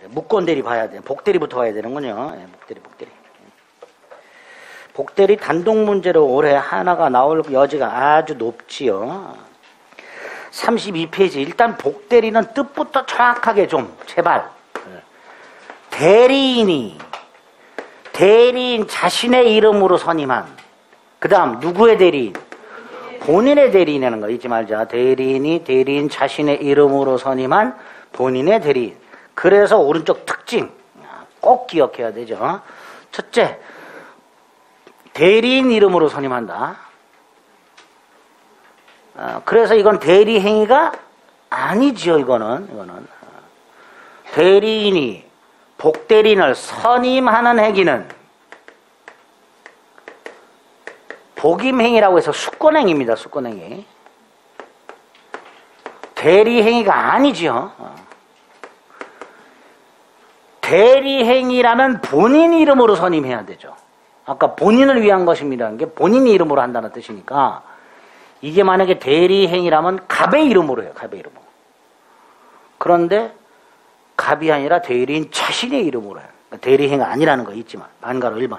무권대리 봐야 돼. 복대리부터 봐야 되는군요. 예, 복대리. 복대리 단독 문제로 올해 하나가 나올 여지가 아주 높지요. 32페이지. 일단 복대리는 뜻부터 정확하게 좀 제발. 대리인 자신의 이름으로 선임한. 그 다음 누구의 대리인? 본인의 대리인이라는 거 잊지 말자. 대리인 자신의 이름으로 선임한 본인의 대리인. 그래서 오른쪽 특징 꼭 기억해야 되죠. 첫째, 대리인 이름으로 선임한다. 그래서 이건 대리행위가 아니지요. 이거는 대리인이 복대리인을 선임하는 행위는 복임행위라고 해서 수권행위입니다. 수권행위. 대리행위가 아니지요. 대리행위라면 본인 이름으로 선임해야 되죠. 아까 본인을 위한 것입니다. 이게 본인 이름으로 한다는 뜻이니까 이게 만약에 대리행위라면 갑의 이름으로 해요. 갑의 이름으로. 그런데 갑이 아니라 대리인 자신의 이름으로 해요. 그러니까 대리행위가 아니라는 거 있지만 반가로 1번.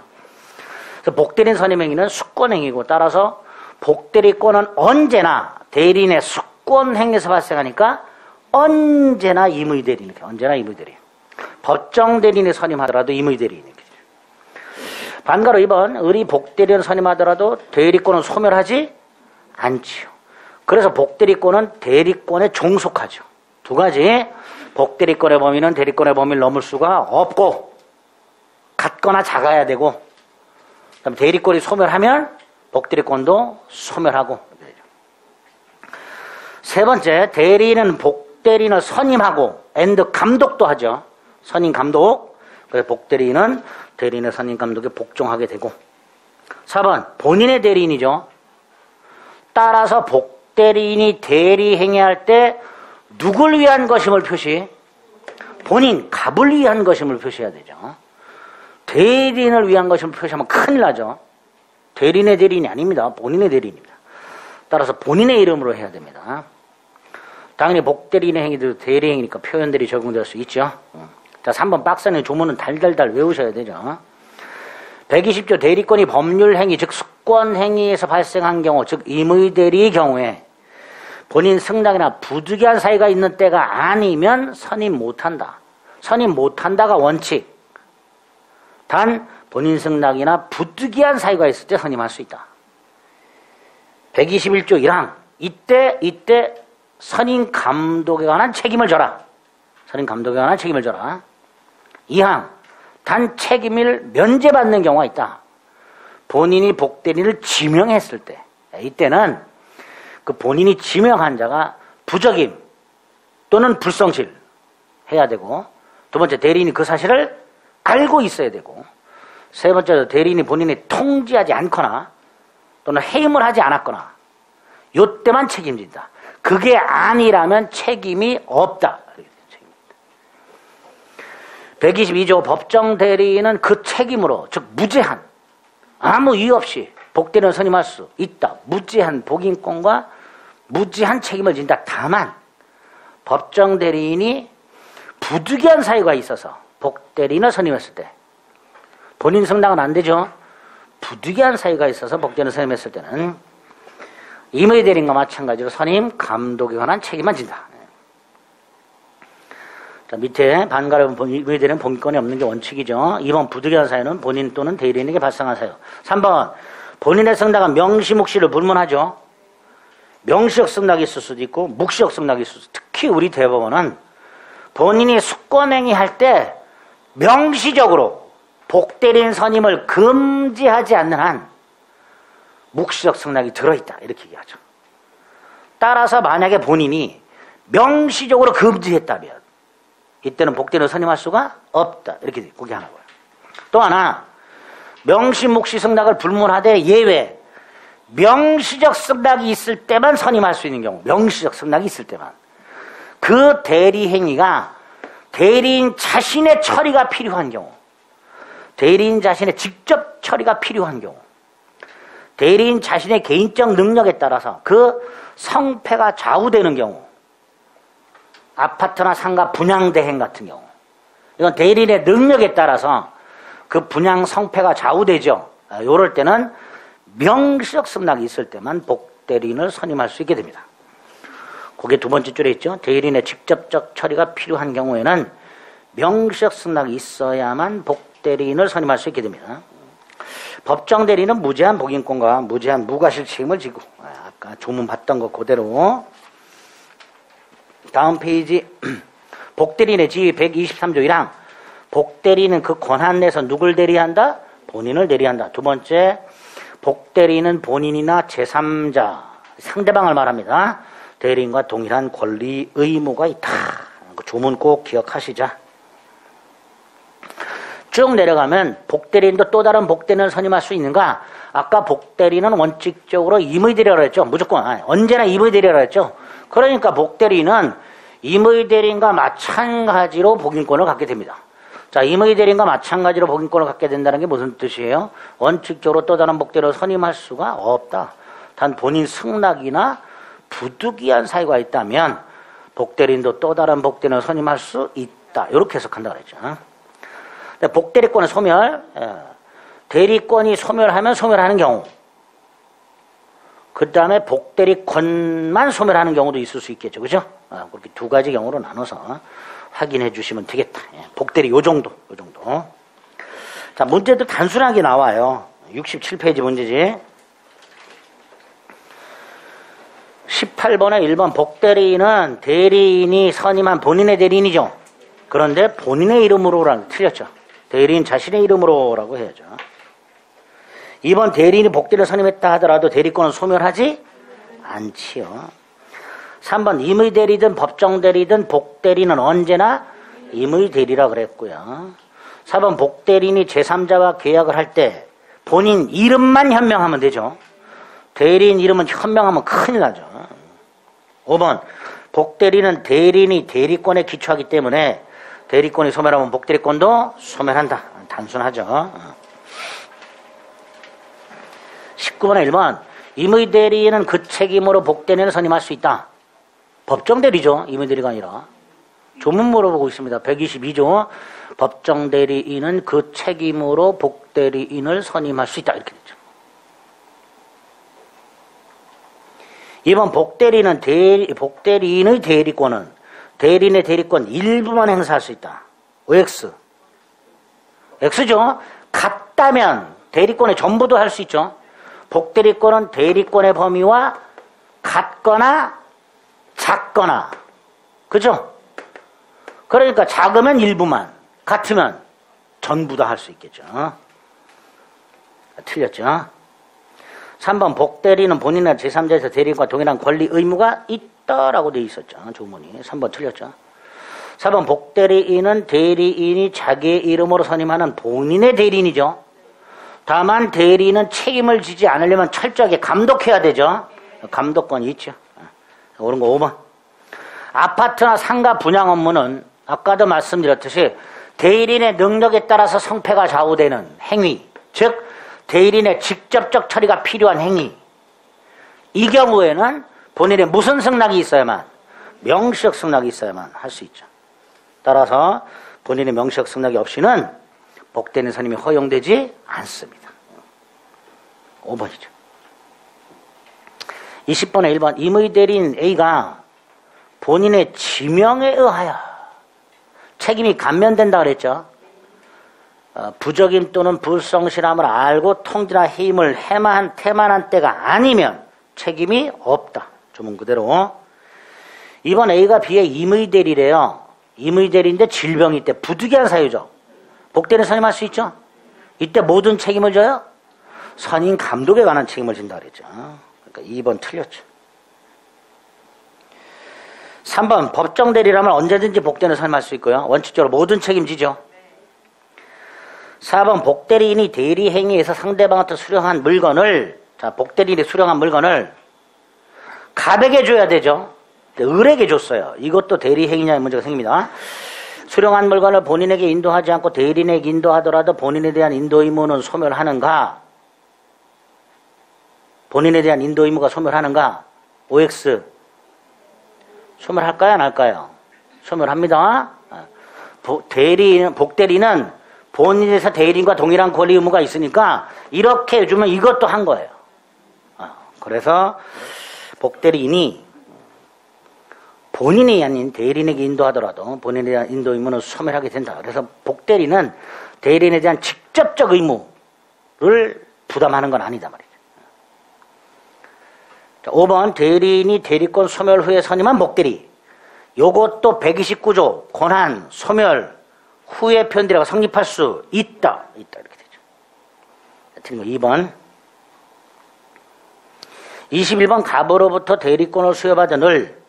그래서 복대리인 선임행위는 수권행위고 따라서 복대리권은 언제나 대리인의 수권행위에서 발생하니까 언제나 임의대리인. 언제나 임의대리인. 법정 대리인이 선임하더라도 임의대리인. 반가로 2번. 의리 복대리인 선임하더라도 대리권은 소멸하지 않지요. 그래서 복대리권은 대리권에 종속하죠. 두 가지. 복대리권의 범위는 대리권의 범위를 넘을 수가 없고 같거나 작아야 되고 그다음에 대리권이 소멸하면 복대리권도 소멸하고. 세 번째, 대리인은 복대리인을 선임하고 감독도 하죠. 선임 감독. 그래서 복대리인은 대리인의 선임 감독에 복종하게 되고. 4번, 본인의 대리인이죠. 따라서 복대리인이 대리행위할 때 누굴 위한 것임을 표시? 본인, 갑을 위한 것임을 표시해야 되죠. 대리인을 위한 것임을 표시하면 큰일 나죠. 대리인의 대리인이 아닙니다. 본인의 대리인입니다. 따라서 본인의 이름으로 해야 됩니다. 당연히 복대리인의 행위도 대리행위니까 표현들이 적용될 수 있죠. 자, 3번 박스는 조문은 달달달 외우셔야 되죠. 120조 대리권이 법률행위 즉 수권행위에서 발생한 경우 즉 임의대리의 경우에 본인 승낙이나 부득이한 사유가 있는 때가 아니면 선임 못한다. 선임 못한다가 원칙. 단 본인 승낙이나 부득이한 사유가 있을 때 선임할 수 있다. 121조 1항 이때 선임 감독에 관한 책임을 져라. 선임 감독에 관한 책임을 져라. 2항 단 책임을 면제받는 경우가 있다. 본인이 복대리인을 지명했을 때 이때는 그 본인이 지명한 자가 부적임 또는 불성실 해야 되고 두 번째 대리인이 그 사실을 알고 있어야 되고 세 번째 대리인이 본인이 통지하지 않거나 또는 해임을 하지 않았거나 요때만 책임진다. 그게 아니라면 책임이 없다. 122조 법정 대리인은 그 책임으로 즉 무제한 아무 이유 없이 복대리인을 선임할 수 있다. 무제한 복임권과 무제한 책임을 진다. 다만 법정 대리인이 부득이한 사유가 있어서 복대리인을 선임했을 때 본인 승낙은 안 되죠. 부득이한 사유가 있어서 복대리인을 선임했을 때는 임의대리인과 마찬가지로 선임 감독에 관한 책임만 진다. 자, 밑에 반가로 임의대리인은 본권이 없는 게 원칙이죠. 2번 부득이한 사유는 본인 또는 대리인에게 발생한 사유. 3번 본인의 승낙은 명시묵시를 불문하죠. 명시적 승낙이 있을 수도 있고 묵시적 승낙이 있을 수도 있고 특히 우리 대법원은 본인이 수권행위 할 때 명시적으로 복대리인 선임을 금지하지 않는 한 묵시적 승낙이 들어있다. 이렇게 얘기하죠. 따라서 만약에 본인이 명시적으로 금지했다면 이때는 복대리인을 선임할 수가 없다. 이렇게 보기 하나고요. 또 하나 명시 묵시 승낙을 불문하되 예외 명시적 승낙이 있을 때만 선임할 수 있는 경우 명시적 승낙이 있을 때만 그 대리행위가 대리인 자신의 처리가 필요한 경우 대리인 자신의 직접 처리가 필요한 경우 대리인 자신의 개인적 능력에 따라서 그 성패가 좌우되는 경우 아파트나 상가 분양대행 같은 경우 이건 대리인의 능력에 따라서 그 분양 성패가 좌우되죠. 요럴 때는 명시적 승낙이 있을 때만 복대리인을 선임할 수 있게 됩니다. 그게 두 번째 줄에 있죠. 대리인의 직접적 처리가 필요한 경우에는 명시적 승낙이 있어야만 복대리인을 선임할 수 있게 됩니다. 법정 대리인은 무제한 복인권과 무제한 무과실 책임을 지고, 아까 조문 봤던 거 그대로. 다음 페이지. 복대리인의 지위 123조 1항. 복대리인은 그 권한 내에서 누굴 대리한다? 본인을 대리한다. 두 번째, 복대리인은 본인이나 제3자, 상대방을 말합니다. 대리인과 동일한 권리, 의무가 있다. 그 조문 꼭 기억하시자. 쭉 내려가면 복대리인도 또 다른 복대리인을 선임할 수 있는가? 아까 복대리인은 원칙적으로 임의대리라고 했죠. 무조건. 언제나 임의대리라고 했죠. 그러니까 복대리인은 임의대리인과 마찬가지로 복인권을 갖게 됩니다. 자, 임의대리인과 마찬가지로 복인권을 갖게 된다는 게 무슨 뜻이에요? 원칙적으로 또 다른 복대리인을 선임할 수가 없다. 단 본인 승낙이나 부득이한 사유가 있다면 복대리인도 또 다른 복대리인을 선임할 수 있다. 이렇게 해석한다고 그랬죠. 복대리권의 소멸, 대리권이 소멸하면 소멸하는 경우, 그 다음에 복대리권만 소멸하는 경우도 있을 수 있겠죠. 그죠? 그렇게 두 가지 경우로 나눠서 확인해 주시면 되겠다. 복대리 요 정도. 자, 문제도 단순하게 나와요. 67페이지 문제지. 18번에 1번 복대리인은 대리인이 선임한 본인의 대리인이죠. 그런데 본인의 이름으로라고 틀렸죠. 대리인 자신의 이름으로라고 해야죠. 2번 대리인이 복대리를 선임했다 하더라도 대리권은 소멸하지 않지요. 3번 임의대리든 법정대리든 복대리는 언제나 임의대리라 그랬고요. 4번 복대리인이 제3자와 계약을 할 때 본인 이름만 현명하면 되죠. 대리인 이름은 현명하면 큰일 나죠. 5번 복대리는 대리인이 대리권에 기초하기 때문에 대리권이 소멸하면 복대리권도 소멸한다. 단순하죠. 19번에 1번 임의대리인은 그 책임으로 복대리인을 선임할 수 있다. 법정대리죠. 임의대리가 아니라. 조문 물어보고 있습니다. 122조 법정대리인은 그 책임으로 복대리인을 선임할 수 있다. 이렇게 되죠. 2번 복대리인의 대리권은 대리인의 대리권 일부만 행사할 수 있다. OX. X죠. 같다면 대리권의 전부도 할 수 있죠. 복대리권은 대리권의 범위와 같거나 작거나. 그죠? 그러니까 작으면 일부만, 같으면 전부 다 할 수 있겠죠. 틀렸죠. 3번 복대리는 본인이나 제3자에서 대리인과 동일한 권리 의무가 있다라고 되어 있었죠. 조문이. 3번 틀렸죠. 4번 복대리인은 대리인이 자기의 이름으로 선임하는 본인의 대리인이죠. 다만 대리인은 책임을 지지 않으려면 철저하게 감독해야 되죠. 감독권이 있죠. 옳은 거 5번. 아파트나 상가 분양 업무는 아까도 말씀드렸듯이 대리인의 능력에 따라서 성패가 좌우되는 행위, 즉 대리인의 직접적 처리가 필요한 행위. 이 경우에는 본인의 무슨 승낙이 있어야만, 명시적 승낙이 있어야만 할 수 있죠. 따라서 본인의 명시적 승낙이 없이는 복대리인 선임이 허용되지 않습니다. 5번이죠. 20번에 1번 임의대리인 A가 본인의 지명에 의하여 책임이 감면된다 그랬죠. 부적임 또는 불성실함을 알고 통지나 해임을 태만한 때가 아니면 책임이 없다. 조문 그대로. 이번 A가 B의 임의대리래요. 임의대리인데 질병이 있대. 부득이한 사유죠. 복대리인 선임할 수 있죠. 이때 모든 책임을 져요? 선임 감독에 관한 책임을 진다 그랬죠. 그러니까 2번 틀렸죠. 3번 법정대리라면 언제든지 복대리인을 선임할 수 있고요. 원칙적으로 모든 책임지죠. 4번 복대리인이 대리행위에서 상대방한테 수령한 물건을, 자, 복대리인이 수령한 물건을 갑에게 줘야 되죠. 을에게 줬어요. 이것도 대리행위냐의 문제가 생깁니다. 수령한 물건을 본인에게 인도하지 않고 대리인에게 인도하더라도 본인에 대한 인도 의무는 소멸하는가? 본인에 대한 인도 의무가 소멸하는가? OX. 소멸할까요? 안 할까요? 소멸합니다. 복대리는 본인에서 대리인과 동일한 권리 의무가 있으니까 이렇게 해주면 이것도 한 거예요. 그래서 복대리인이 본인이 아닌 대리인에게 인도하더라도 본인에 대한 인도 의무는 소멸하게 된다. 그래서 복대리는 대리인에 대한 직접적 의무를 부담하는 건 아니다 말이죠. 자, 5번 대리인이 대리권 소멸 후에 선임한 복대리. 요것도 129조 권한 소멸 후에 표현대리가 성립할 수 있다. 이렇게 되죠. 틀린 거 2번. 21번 갑으로부터 대리권을 수여받은 을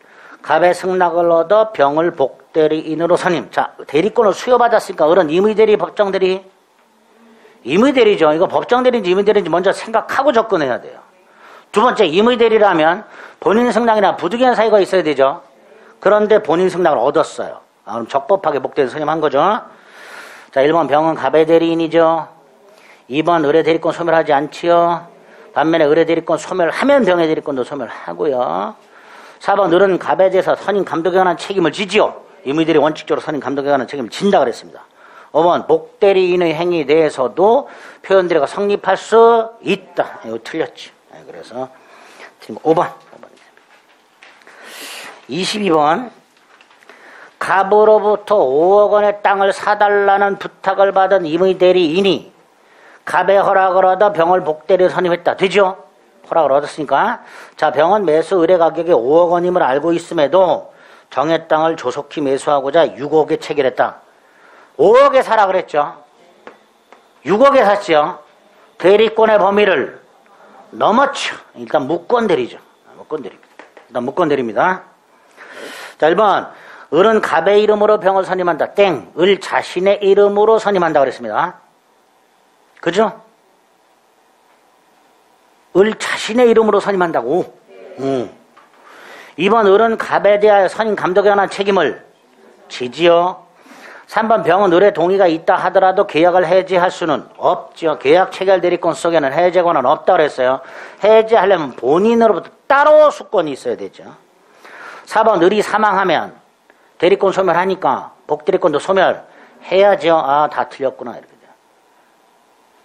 갑의 승낙을 얻어 병을 복대리인으로 선임. 자, 대리권을 수여받았으니까 을은 임의대리, 법정대리? 임의대리죠. 이거 법정대리인지 임의대리인지 먼저 생각하고 접근해야 돼요. 두 번째, 임의대리라면 본인 승낙이나 부득이한 사유가 있어야 되죠. 그런데 본인 승낙을 얻었어요. 그럼 적법하게 복대리 선임한 거죠. 자, 1번 병은 갑의 대리인이죠. 2번 을의 대리권 소멸하지 않지요. 반면에 을의 대리권 소멸하면 병의 대리권도 소멸하고요. 4번 을은 갑에 대해서 선임 감독에 관한 책임을 지지요. 임의대리 원칙적으로 선임 감독에 관한 책임을 진다 그랬습니다. 5번 복대리인의 행위에 대해서도 표현대리가 성립할 수 있다. 이거 틀렸지. 그래서 5번. 22번 갑으로부터 5억 원의 땅을 사달라는 부탁을 받은 임의대리인이 갑의 허락을 얻어 병을 복대리로 선임했다. 되죠? 허락을 얻었으니까. 자, 병은 매수 의뢰 가격이 5억 원임을 알고 있음에도 정의 땅을 조속히 매수하고자 6억에 체결했다. 5억에 사라 그랬죠. 6억에 샀죠. 대리권의 범위를 넘었죠. 일단 무권대리죠. 무권대리입니다. 일단 무권대리입니다. 자, 1번 을은 갑의 이름으로 병을 선임한다. 땡. 을 자신의 이름으로 선임한다 그랬습니다. 그죠? 을 자신의 이름으로 선임한다고. 2번 을은 갑에 대하여 선임 감독에 관한 책임을 지지요. 3번 병은 을의 동의가 있다 하더라도 계약을 해지할 수는 없죠. 계약 체결 대리권 속에는 해제 권한은 없다 그랬어요. 해제하려면 본인으로부터 따로 수권이 있어야 되죠. 4번 을이 사망하면 대리권 소멸하니까 복대리권도 소멸해야죠. 아, 다 틀렸구나 이렇게 돼요.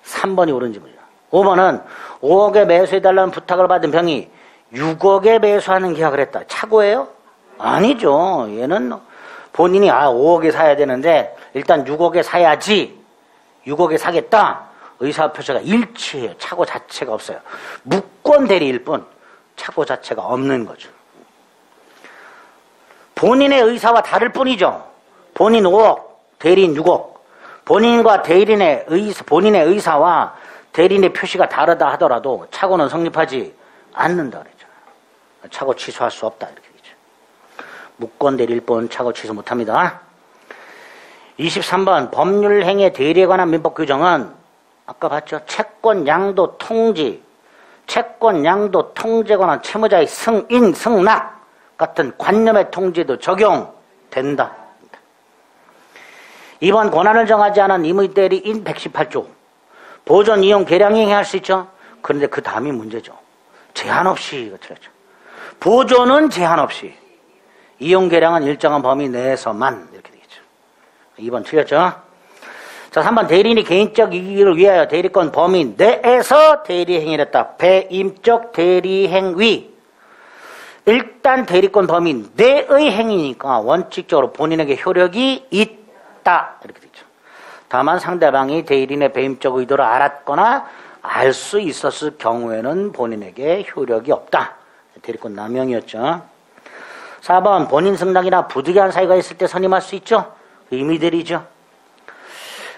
3번이 옳은지 몰라. 5번은 5억에 매수해달라는 부탁을 받은 병이 6억에 매수하는 계약을 했다. 착오예요? 아니죠. 얘는 본인이 5억에 사야 되는데 일단 6억에 사야지 6억에 사겠다. 의사표시가 일치해요. 착오 자체가 없어요. 무권 대리일 뿐 착오 자체가 없는 거죠. 본인의 의사와 다를 뿐이죠. 본인 5억, 대리인 6억. 본인과 대리인의 본인의 의사와 대리인의 표시가 다르다 하더라도 착오는 성립하지 않는다 그랬죠. 착오 취소할 수 없다 이렇게 되죠. 무권 대리일 뿐 착오 취소 못합니다. 23번 법률행위 대리에 관한 민법 규정은 아까 봤죠. 채권 양도 통지, 채권 양도 통지에 관한 채무자의 승인, 승낙 같은 관념의 통지도 적용된다. 2번 권한을 정하지 않은 임의대리인 118조 보존, 이용, 계량행위 할 수 있죠. 그런데 그 다음이 문제죠. 제한 없이 이거 틀렸죠. 보존은 제한 없이, 이용, 계량은 일정한 범위 내에서만 이렇게 되겠죠. 2번 틀렸죠. 자, 3번 대리인이 개인적 이익을 위하여 대리권 범위 내에서 대리행위를 했다. 배임적 대리행위. 일단 대리권 범위 내의 행위니까 원칙적으로 본인에게 효력이 있다. 이렇게 되죠. 다만 상대방이 대리인의 배임적 의도를 알았거나 알 수 있었을 경우에는 본인에게 효력이 없다. 대리권 남용이었죠. 4번 본인 승낙이나 부득이한 사유가 있을 때 선임할 수 있죠. 임의대리죠.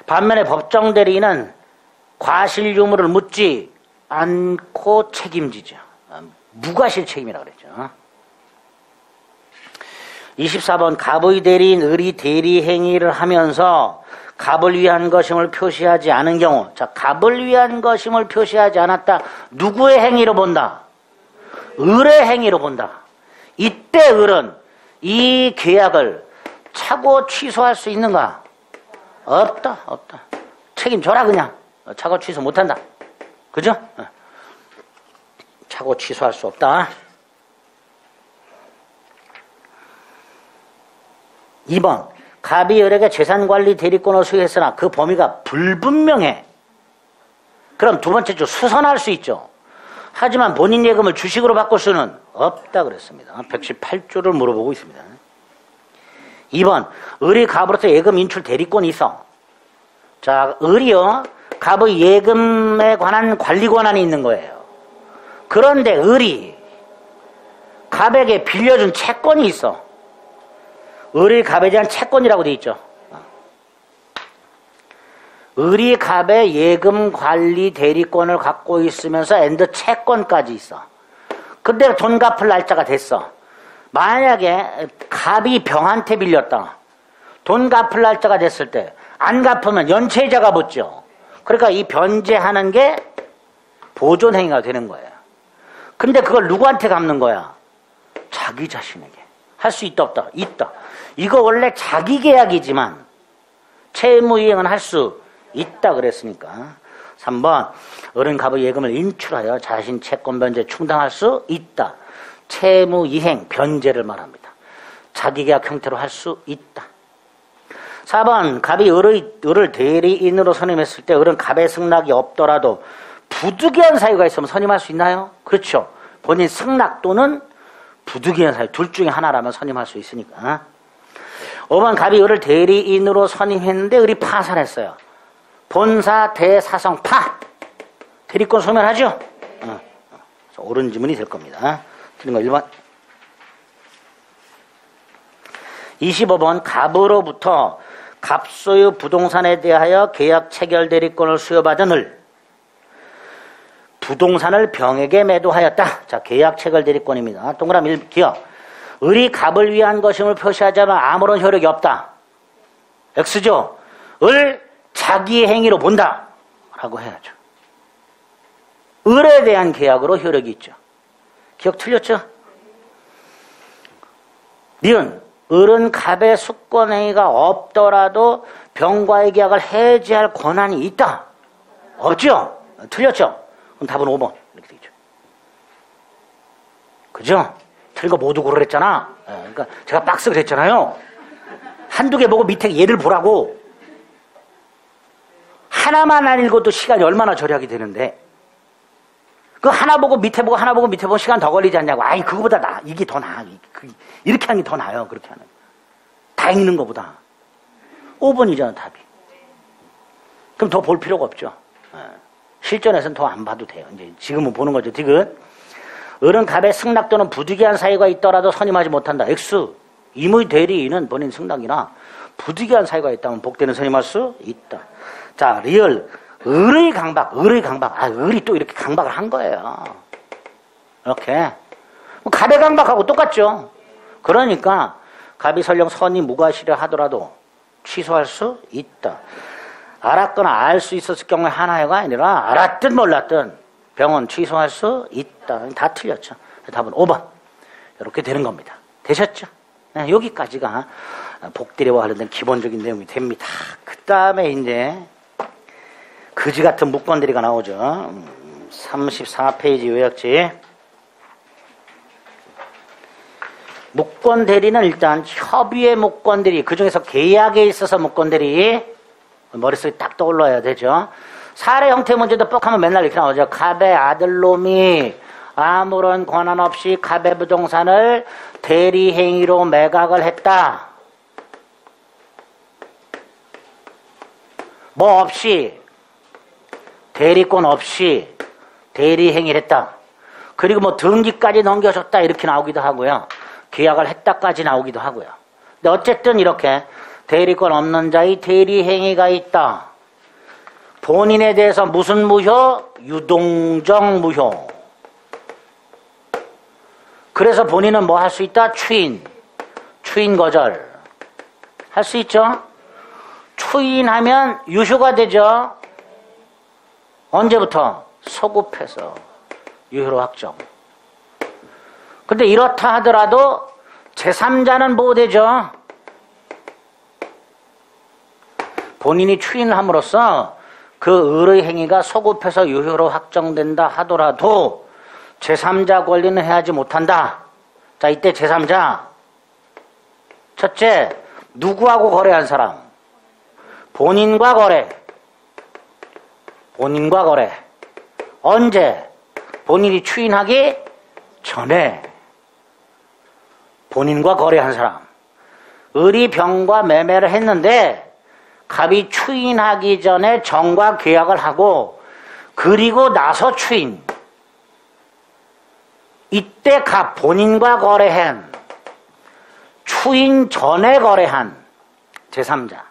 반면에 법정대리인은 과실 유무를 묻지 않고 책임지죠. 무과실 책임이라고 그랬죠. 24번 갑의 대리인 을이 대리 행위를 하면서 갑을 위한 것임을 표시하지 않은 경우. 자, 갑을 위한 것임을 표시하지 않았다. 누구의 행위로 본다? 을의 행위로 본다. 이때 을은 이 계약을 착오 취소할 수 있는가? 없다. 없다. 책임져라 그냥. 착오 취소 못한다. 그죠? 착오 취소할 수 없다. 2번 갑이 을에게 재산관리 대리권을 수여했으나 그 범위가 불분명해. 그럼 두 번째 주 수선할 수 있죠. 하지만 본인 예금을 주식으로 바꿀 수는 없다 그랬습니다. 118조를 물어보고 있습니다. 2번, 을이 갑으로서 예금 인출 대리권이 있어. 자, 을이요, 갑의 예금에 관한 관리 권한이 있는 거예요. 그런데 을이 갑에게 빌려준 채권이 있어. 을이 갑에 대한 채권이라고 돼 있죠. 을이 갑의 예금 관리 대리권을 갖고 있으면서 엔드 채권까지 있어. 근데 돈 갚을 날짜가 됐어. 만약에 갑이 병한테 빌렸다. 돈 갚을 날짜가 됐을 때 안 갚으면 연체자가 붙죠. 그러니까 이 변제하는 게 보존행위가 되는 거예요. 근데 그걸 누구한테 갚는 거야? 자기 자신에게. 할 수 있다 없다? 있다. 이거 원래 자기 계약이지만 채무이행은 할 수 있다 그랬으니까. 3번, 을은 갑의 예금을 인출하여 자신 채권 변제 충당할 수 있다. 채무이행, 변제를 말합니다. 자기 계약 형태로 할 수 있다. 4번, 갑이 을을 대리인으로 선임했을 때 을은 갑의 승낙이 없더라도 부득이한 사유가 있으면 선임할 수 있나요? 그렇죠. 본인 승낙 또는 부득이한 사유 둘 중에 하나라면 선임할 수 있으니까. 5번, 갑이 을을 대리인으로 선임했는데 을이 파산했어요. 본사 대사성 파. 대리권 소멸하죠? 옳은 지문이 될 겁니다. 틀린 거 1번. 25번, 갑으로부터 갑소유 부동산에 대하여 계약 체결 대리권을 수여받은 을. 부동산을 병에게 매도하였다. 자, 계약 체결 대리권입니다. 동그라미 1 기억. 을이 갑을 위한 것임을 표시하자면 아무런 효력이 없다. X죠. 을 자기의 행위로 본다. 라고 해야죠. 을에 대한 계약으로 효력이 있죠. 기억 틀렸죠? 니은. 을은 갑의 숙권행위가 없더라도 병과의 계약을 해지할 권한이 있다. 없죠? 틀렸죠? 그럼 답은 5번. 이렇게 되죠. 그죠? 틀린 거 모두 고르랬잖아. 그러니까 제가 박스 그랬잖아요. 한두 개 보고 밑에 얘를 보라고. 하나만 안 읽어도 시간이 얼마나 절약이 되는데. 그 하나 보고 밑에 보고 하나 보고 밑에 보고 시간 더 걸리지 않냐고. 아이, 그거보다 이게 더 나아. 이렇게 하는 게 더 나아요. 그렇게 하는. 다 읽는 것보다. 5번이잖아, 답이. 그럼 더 볼 필요가 없죠. 실전에서는 더 안 봐도 돼요. 이제 지금은 보는 거죠. 디귿. 을은 갑의 승낙 또는 부득이한 사유가 있더라도 선임하지 못한다. X. 임의 대리인은 본인 승낙이나 부득이한 사유가 있다면 복대는 선임할 수 있다. 자, 리얼. 을의 강박. 을이 또 이렇게 강박을 한 거예요. 이렇게. 갑의 강박하고 똑같죠. 그러니까 갑이 설령 선임 무과실을 하더라도 취소할 수 있다. 알았거나 알 수 있었을 경우에 하나가 아니라 알았든 몰랐든 병원 취소할 수 있다. 다 틀렸죠. 답은 5번. 이렇게 되는 겁니다. 되셨죠? 네, 여기까지가 복대리와 관련된 기본적인 내용이 됩니다. 그 다음에 이제 그지 같은 묵건들이가 나오죠. 34페이지 요약지. 묵건대리는 일단 협의의 묵건대리, 그 중에서 계약에 있어서 묵건대리, 머릿속에 딱 떠올라야 되죠. 사례 형태 문제도 뻑하면 맨날 이렇게 나오죠. 갑의 아들놈이 아무런 권한 없이 갑의 부동산을 대리행위로 매각을 했다. 뭐 없이, 대리권 없이 대리행위를 했다. 그리고 뭐 등기까지 넘겨줬다 이렇게 나오기도 하고요. 계약을 했다까지 나오기도 하고요. 근데 어쨌든 이렇게 대리권 없는 자의 대리행위가 있다. 본인에 대해서 무슨 무효? 유동적 무효. 그래서 본인은 뭐 할 수 있다? 추인 거절 할 수 있죠. 추인하면 유효가 되죠. 언제부터? 소급해서 유효로 확정. 근데 이렇다 하더라도 제3자는 보호되죠. 본인이 추인함으로써 그 을의 행위가 소급해서 유효로 확정된다 하더라도 제3자 권리는 해하지 못한다. 자, 이때 제3자. 첫째, 누구하고 거래한 사람? 본인과 거래. 본인과 거래. 언제? 본인이 추인하기 전에. 본인과 거래한 사람. 을이 병과 매매를 했는데 갑이 추인하기 전에 정과 계약을 하고 그리고 나서 추인. 이때 갑 본인과 거래한, 추인 전에 거래한 제3자.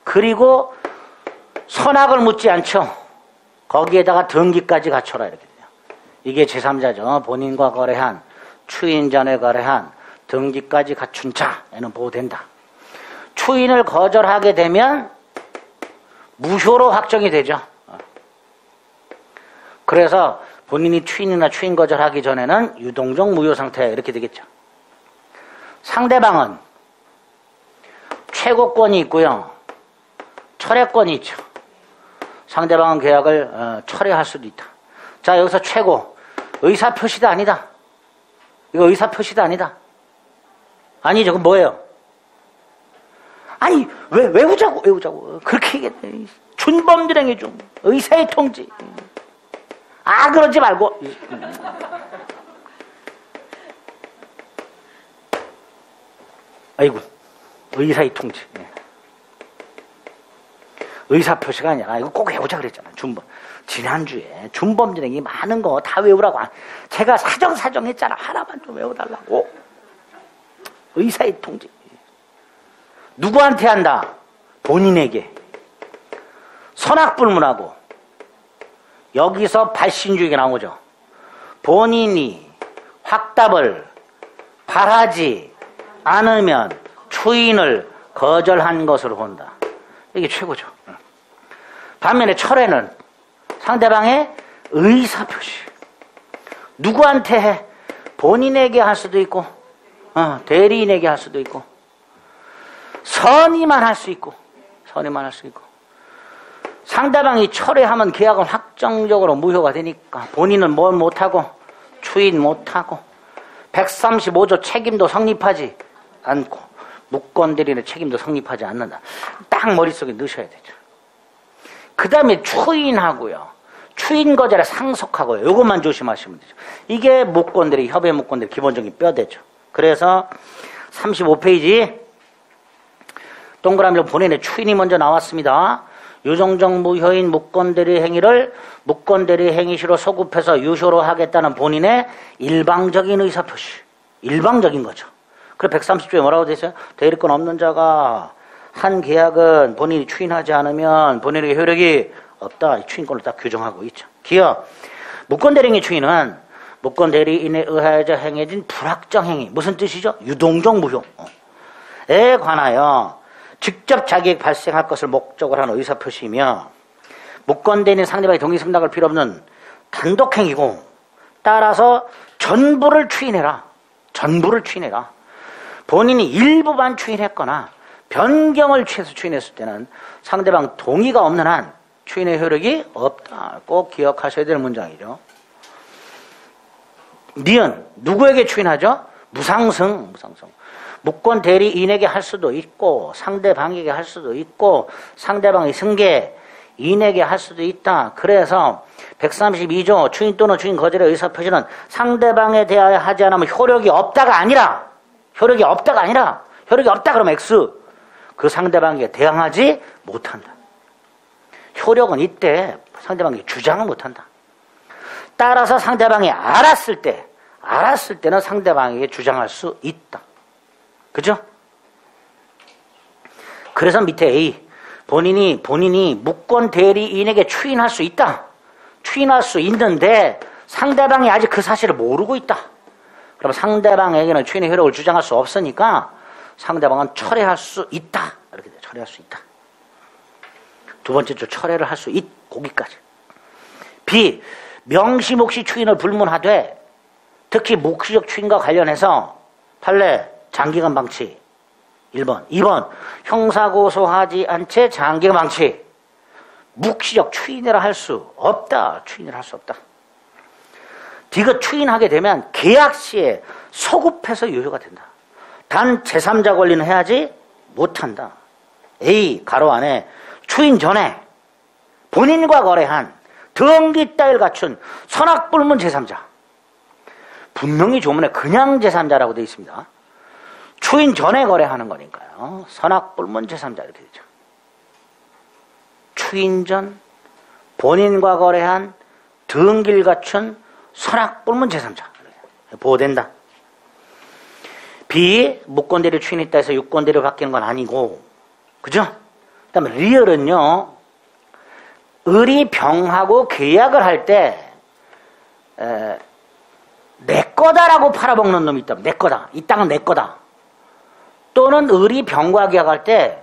그리고 선악을 묻지 않죠. 거기에다가 등기까지 갖춰라 이렇게 돼요. 이게 제3자죠. 본인과 거래한, 추인 전에 거래한, 등기까지 갖춘 자에는 보호된다. 추인을 거절하게 되면 무효로 확정이 되죠. 그래서 본인이 추인이나 추인 거절하기 전에는 유동적 무효 상태 이렇게 되겠죠. 상대방은 최고권이 있고요. 철회권이 있죠. 상대방은 계약을 철회할 수도 있다. 자, 여기서 최고. 의사표시도 아니다. 이거 의사표시도 아니다. 아니죠. 그럼 뭐예요? 아니, 외우자고. 그렇게 얘기해. 준범들에게 좀. 의사의 통지. 아, 그러지 말고. 아이고, 의사의 통지. 의사표시가 아니라, 이거 꼭 외우자 그랬잖아, 준범. 지난주에 준범진행이 많은 거 다 외우라고. 제가 사정 했잖아. 하나만 좀 외워달라고. 의사의 통지. 누구한테 한다? 본인에게. 선악불문하고. 여기서 발신주의가 나오죠. 본인이 확답을 바라지 않으면 추인을 거절한 것으로 본다. 이게 최고죠. 반면에 철회는 상대방의 의사표시. 누구한테 해? 본인에게 할 수도 있고, 대리인에게 할 수도 있고, 선의만 할 수 있고, 상대방이 철회하면 계약은 확정적으로 무효가 되니까 본인은 뭘 못하고 추인 못하고 135조 책임도 성립하지 않고 무권대리인의 책임도 성립하지 않는다. 딱 머릿속에 넣으셔야 되죠. 그 다음에 추인하고요. 추인 거절에 상속하고요. 이것만 조심하시면 되죠. 이게 무권대리, 협의 무권대리 기본적인 뼈대죠. 그래서 35페이지 동그라미로 본인의 추인이 먼저 나왔습니다. 유정적 무효인 무권대리 행위를 무권대리 행위시로 소급해서 유효로 하겠다는 본인의 일방적인 의사표시. 일방적인 거죠. 그래 130조에 뭐라고 돼 있어요? 대리권 없는 자가 한 계약은 본인이 추인하지 않으면 본인에게 효력이 없다. 추인권을 딱 규정하고 있죠. 기어 무권대리행위 추인은 무권대리인에 의하여져 행해진 불확정 행위. 무슨 뜻이죠? 유동적 무효에 관하여 직접 자기에게 발생할 것을 목적으로 하는 의사표시이며 무권대리인 상대방의 동의 승낙을 필요 없는 단독행위고 따라서 전부를 추인해라. 본인이 일부만 추인했거나 변경을 취해서 추인했을 때는 상대방 동의가 없는 한 추인의 효력이 없다. 꼭 기억하셔야 될 문장이죠. 니은 누구에게 추인하죠? 무상승. 무권 대리인에게 할 수도 있고 상대방에게 할 수도 있고 상대방의 승계인에게 할 수도 있다. 그래서 132조 추인 또는 추인 거절의 의사표시는 상대방에 대하여 하지 않으면 효력이 없다가 아니라 효력이 없다 그러면 X. 그 상대방에게 대항하지 못한다. 효력은 이때 상대방에게 주장을 못한다. 따라서 상대방이 알았을 때는 상대방에게 주장할 수 있다. 그죠? 그래서 밑에 A 본인이 무권 대리인에게 추인할 수 있다. 추인할 수 있는데 상대방이 아직 그 사실을 모르고 있다. 그럼 상대방에게는 추인의 효력을 주장할 수 없으니까 상대방은 철회할 수 있다. 이렇게 돼요. 철회할 수 있다. 두 번째 줄 철회를 할 수 거기까지. B 명시목시 추인을 불문하되 특히 묵시적 추인과 관련해서 판례 장기간 방치 1번 2번 형사고소하지 않채 장기간 방치. 묵시적 추인이라 할 수 없다. 디귿 추인하게 되면 계약 시에 소급해서 유효가 된다. 단 제3자 권리는 해야지 못한다. A 가로 안에 추인 전에 본인과 거래한 등기 따위를 갖춘 선악불문 제3자. 분명히 조문에 그냥 제3자라고 되어 있습니다. 추인 전에 거래하는 거니까요. 선악불문 제3자 이렇게 되죠. 추인 전 본인과 거래한 등기를 갖춘 선악불문 제3자. 보호된다. B 무권대리 추인했다 해서 유권대리로 바뀌는 건 아니고, 그죠? 그 다음에 리얼은요, 을이 병하고 계약을 할 때 내 거다라고 팔아먹는 놈이 있다. 내 거다. 이 땅은 내 거다. 또는 을이 병과 계약할 때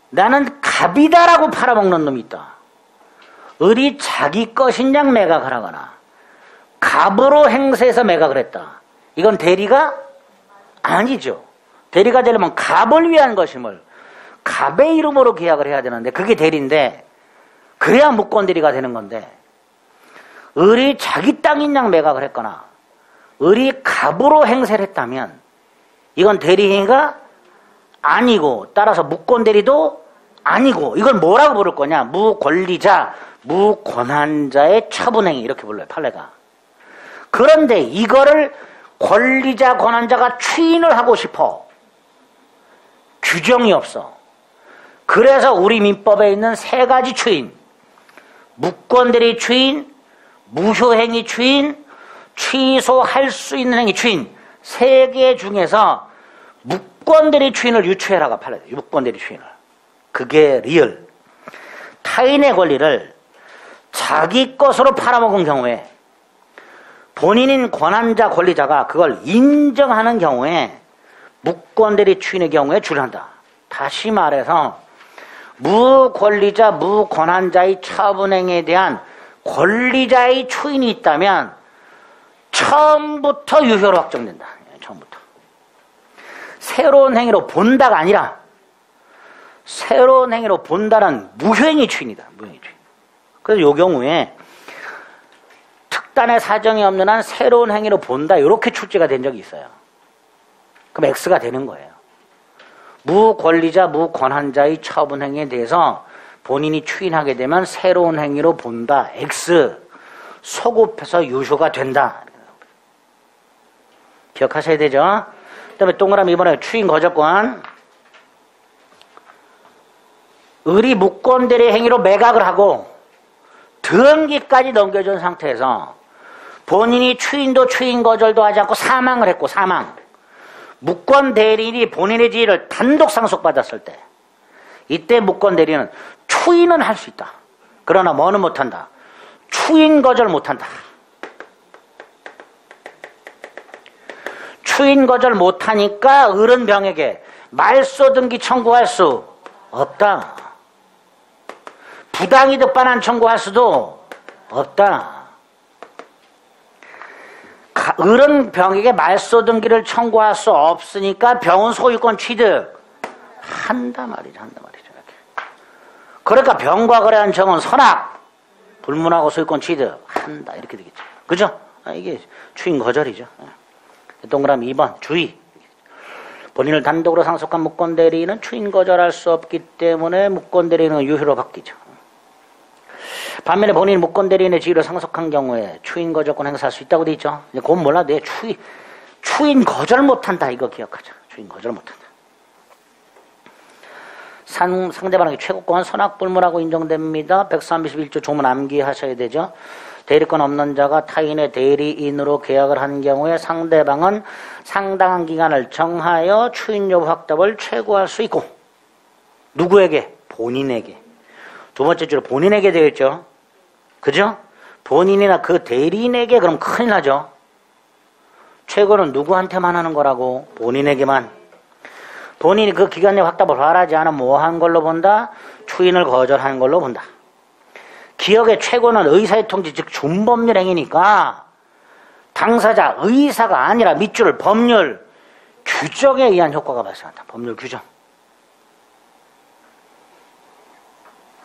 나는 갑이다라고 팔아먹는 놈이 있다. 을이 자기 것인 양 매각을 하거나 갑으로 행세해서 매각을 했다. 이건 대리가 아니죠. 대리가 되려면 갑을 위한 것임을 갑의 이름으로 계약을 해야 되는데 그게 대리인데, 그래야 무권대리가 되는 건데, 을이 자기 땅인 양 매각을 했거나 을이 갑으로 행세를 했다면 이건 대리행위가 아니고, 따라서 무권대리도 아니고, 이걸 뭐라고 부를 거냐? 무권리자, 무권한자의 처분행위 이렇게 불러요, 판례가. 그런데 이거를 권리자, 권한자가 추인을 하고 싶어. 규정이 없어. 그래서 우리 민법에 있는 세 가지 추인, 무권대리 추인, 무효행위 추인, 취소할 수 있는 행위 추인, 세 개 중에서 무권대리 추인을 유추해라가 팔아야 돼요. 무권대리 추인을. 그게 리얼. 타인의 권리를 자기 것으로 팔아먹은 경우에 본인인 권한자, 권리자가 그걸 인정하는 경우에 무권대리 추인의 경우에 주의한다. 다시 말해서 무권리자, 무권한자의 처분행위에 대한 권리자의 추인이 있다면 처음부터 유효로 확정된다. 처음부터. 새로운 행위로 본다가 아니라 새로운 행위로 본다는 무효행위 추인이다. 무효행위 추인. 그래서 이 경우에 특단의 사정이 없는 한 새로운 행위로 본다 이렇게 출제가 된 적이 있어요. 그럼 X가 되는 거예요. 무권리자, 무권한자의 처분 행위에 대해서 본인이 추인하게 되면 새로운 행위로 본다. X. 소급해서 유효가 된다. 기억하셔야 되죠. 그 다음에 동그라미 이번에 추인 거절권. 을이 무권대리 행위로 매각을 하고 등기까지 넘겨준 상태에서 본인이 추인도 추인 거절도 하지 않고 사망을 했고, 사망. 무권대리인이 본인의 지위를 단독 상속받았을 때, 이때 무권대리는 추인은 할 수 있다. 그러나 뭐는 못한다. 추인 거절 못한다. 추인 거절 못하니까 을은 병에게 말소 등기 청구할 수 없다. 부당이득 반환 청구할 수도 없다. 을은 병에게 말소 등기를 청구할 수 없으니까 병은 소유권 취득 한다 말이죠. 한다 말이죠. 이렇게. 그러니까 병과 거래한 정은 선악 불문하고 소유권 취득 한다 이렇게 되겠죠. 그죠? 이게 추인 거절이죠. 동그라미 2번 주의. 본인을 단독으로 상속한 무권대리인은 추인 거절할 수 없기 때문에 무권대리인은 유효로 바뀌죠. 반면에 본인이 무권대리인의 지위를 상속한 경우에 추인 거절권 행사할 수 있다고 돼 있죠. 그건 몰라도 돼. 추인 거절 못한다 이거 기억하자. 추인 거절 못한다. 상대방에게 최고권 선악불문하고 인정됩니다. 131조 조문 암기하셔야 되죠. 대리권 없는 자가 타인의 대리인으로 계약을 한 경우에 상대방은 상당한 기간을 정하여 추인 여부 확답을 최고할 수 있고, 누구에게? 본인에게. 두 번째 줄에 본인에게 되어 있죠. 그죠? 본인이나 그 대리인에게 그럼 큰일 나죠. 최고는 누구한테만 하는 거라고? 본인에게만. 본인이 그 기간 내 확답을 바라지 않으면 뭐 한 걸로 본다? 추인을 거절한 걸로 본다. 기억의 최고는 의사의 통지, 즉 준법률 행위니까 당사자 의사가 아니라 밑줄 법률 규정에 의한 효과가 발생한다. 법률 규정.